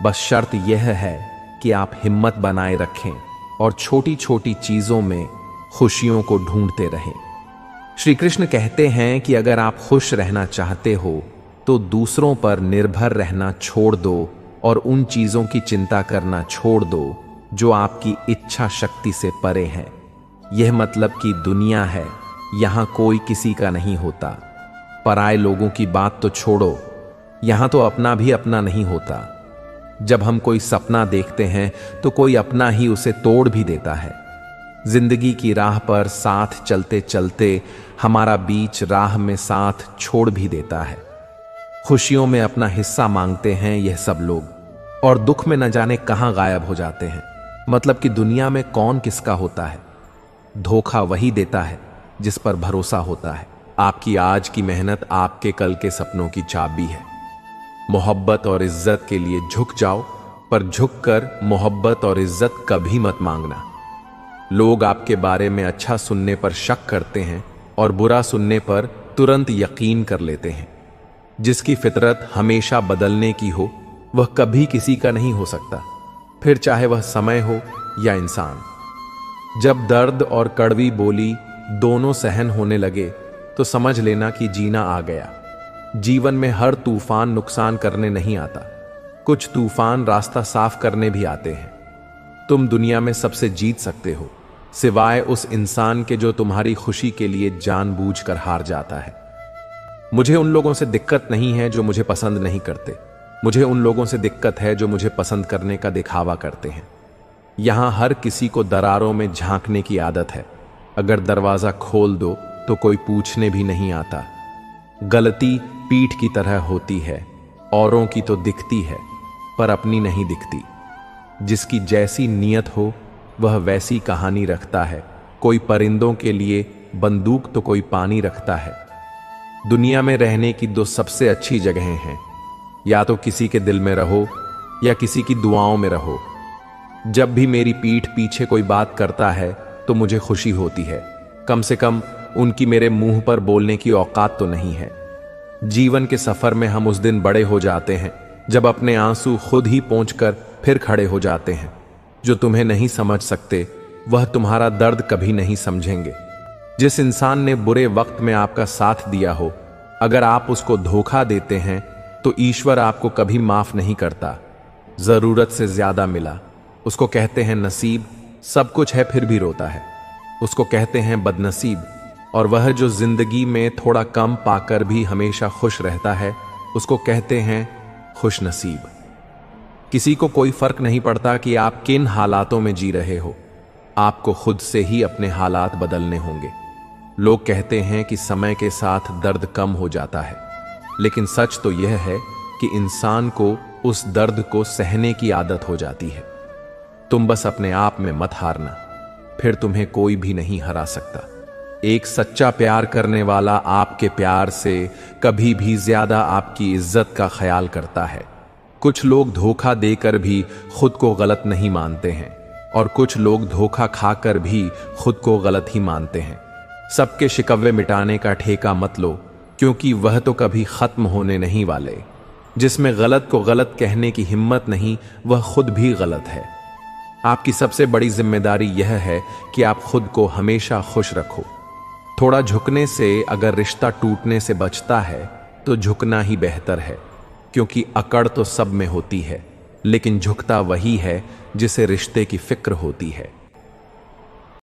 बस शर्त यह है कि आप हिम्मत बनाए रखें और छोटी छोटी चीजों में खुशियों को ढूंढते रहें। श्री कृष्ण कहते हैं कि अगर आप खुश रहना चाहते हो तो दूसरों पर निर्भर रहना छोड़ दो और उन चीजों की चिंता करना छोड़ दो जो आपकी इच्छा शक्ति से परे हैं। यह मतलब कि दुनिया है, यहां कोई किसी का नहीं होता। पराए लोगों की बात तो छोड़ो, यहां तो अपना भी अपना नहीं होता। जब हम कोई सपना देखते हैं तो कोई अपना ही उसे तोड़ भी देता है। जिंदगी की राह पर साथ चलते चलते हमारा बीच राह में साथ छोड़ भी देता है। खुशियों में अपना हिस्सा मांगते हैं यह सब लोग, और दुख में न जाने कहां गायब हो जाते हैं। मतलब कि दुनिया में कौन किसका होता है? धोखा वही देता है जिस पर भरोसा होता है। आपकी आज की मेहनत आपके कल के सपनों की चाबी है। मोहब्बत और इज्जत के लिए झुक जाओ, पर झुककर मोहब्बत और इज्जत कभी मत मांगना। लोग आपके बारे में अच्छा सुनने पर शक करते हैं और बुरा सुनने पर तुरंत यकीन कर लेते हैं। जिसकी फितरत हमेशा बदलने की हो वह कभी किसी का नहीं हो सकता, फिर चाहे वह समय हो या इंसान। जब दर्द और कड़वी बोली दोनों सहन होने लगे तो समझ लेना कि जीना आ गया। जीवन में हर तूफान नुकसान करने नहीं आता, कुछ तूफान रास्ता साफ करने भी आते हैं। तुम दुनिया में सबसे जीत सकते हो, सिवाय उस इंसान के जो तुम्हारी खुशी के लिए जानबूझकर हार जाता है। मुझे उन लोगों से दिक्कत नहीं है जो मुझे पसंद नहीं करते, मुझे उन लोगों से दिक्कत है जो मुझे पसंद करने का दिखावा करते हैं। यहां हर किसी को दरारों में झांकने की आदत है, अगर दरवाजा खोल दो तो कोई पूछने भी नहीं आता। गलती पीठ की तरह होती है, औरों की तो दिखती है पर अपनी नहीं दिखती। जिसकी जैसी नीयत हो वह वैसी कहानी रखता है। कोई परिंदों के लिए बंदूक तो कोई पानी रखता है। दुनिया में रहने की दो सबसे अच्छी जगहें हैं, या तो किसी के दिल में रहो या किसी की दुआओं में रहो। जब भी मेरी पीठ पीछे कोई बात करता है तो मुझे खुशी होती है, कम से कम उनकी मेरे मुंह पर बोलने की औकात तो नहीं है। जीवन के सफर में हम उस दिन बड़े हो जाते हैं जब अपने आंसू खुद ही पोंछकर फिर खड़े हो जाते हैं। जो तुम्हें नहीं समझ सकते वह तुम्हारा दर्द कभी नहीं समझेंगे। जिस इंसान ने बुरे वक्त में आपका साथ दिया हो, अगर आप उसको धोखा देते हैं तो ईश्वर आपको कभी माफ नहीं करता। जरूरत से ज्यादा मिला, उसको कहते हैं नसीब। सब कुछ है फिर भी रोता है, उसको कहते हैं बदनसीब। और वह जो जिंदगी में थोड़ा कम पाकर भी हमेशा खुश रहता है, उसको कहते हैं खुश नसीब। किसी को कोई फर्क नहीं पड़ता कि आप किन हालातों में जी रहे हो, आपको खुद से ही अपने हालात बदलने होंगे। लोग कहते हैं कि समय के साथ दर्द कम हो जाता है, लेकिन सच तो यह है कि इंसान को उस दर्द को सहने की आदत हो जाती है। तुम बस अपने आप में मत हारना, फिर तुम्हें कोई भी नहीं हरा सकता। एक सच्चा प्यार करने वाला आपके प्यार से कभी भी ज्यादा आपकी इज्जत का ख्याल करता है। कुछ लोग धोखा देकर भी खुद को गलत नहीं मानते हैं, और कुछ लोग धोखा खाकर भी खुद को गलत ही मानते हैं। सबके शिकवे मिटाने का ठेका मत लो, क्योंकि वह तो कभी खत्म होने नहीं वाले। जिसमें गलत को गलत कहने की हिम्मत नहीं, वह खुद भी गलत है। आपकी सबसे बड़ी जिम्मेदारी यह है कि आप खुद को हमेशा खुश रखो। थोड़ा झुकने से अगर रिश्ता टूटने से बचता है तो झुकना ही बेहतर है, क्योंकि अकड़ तो सब में होती है, लेकिन झुकता वही है जिसे रिश्ते की फिक्र होती है।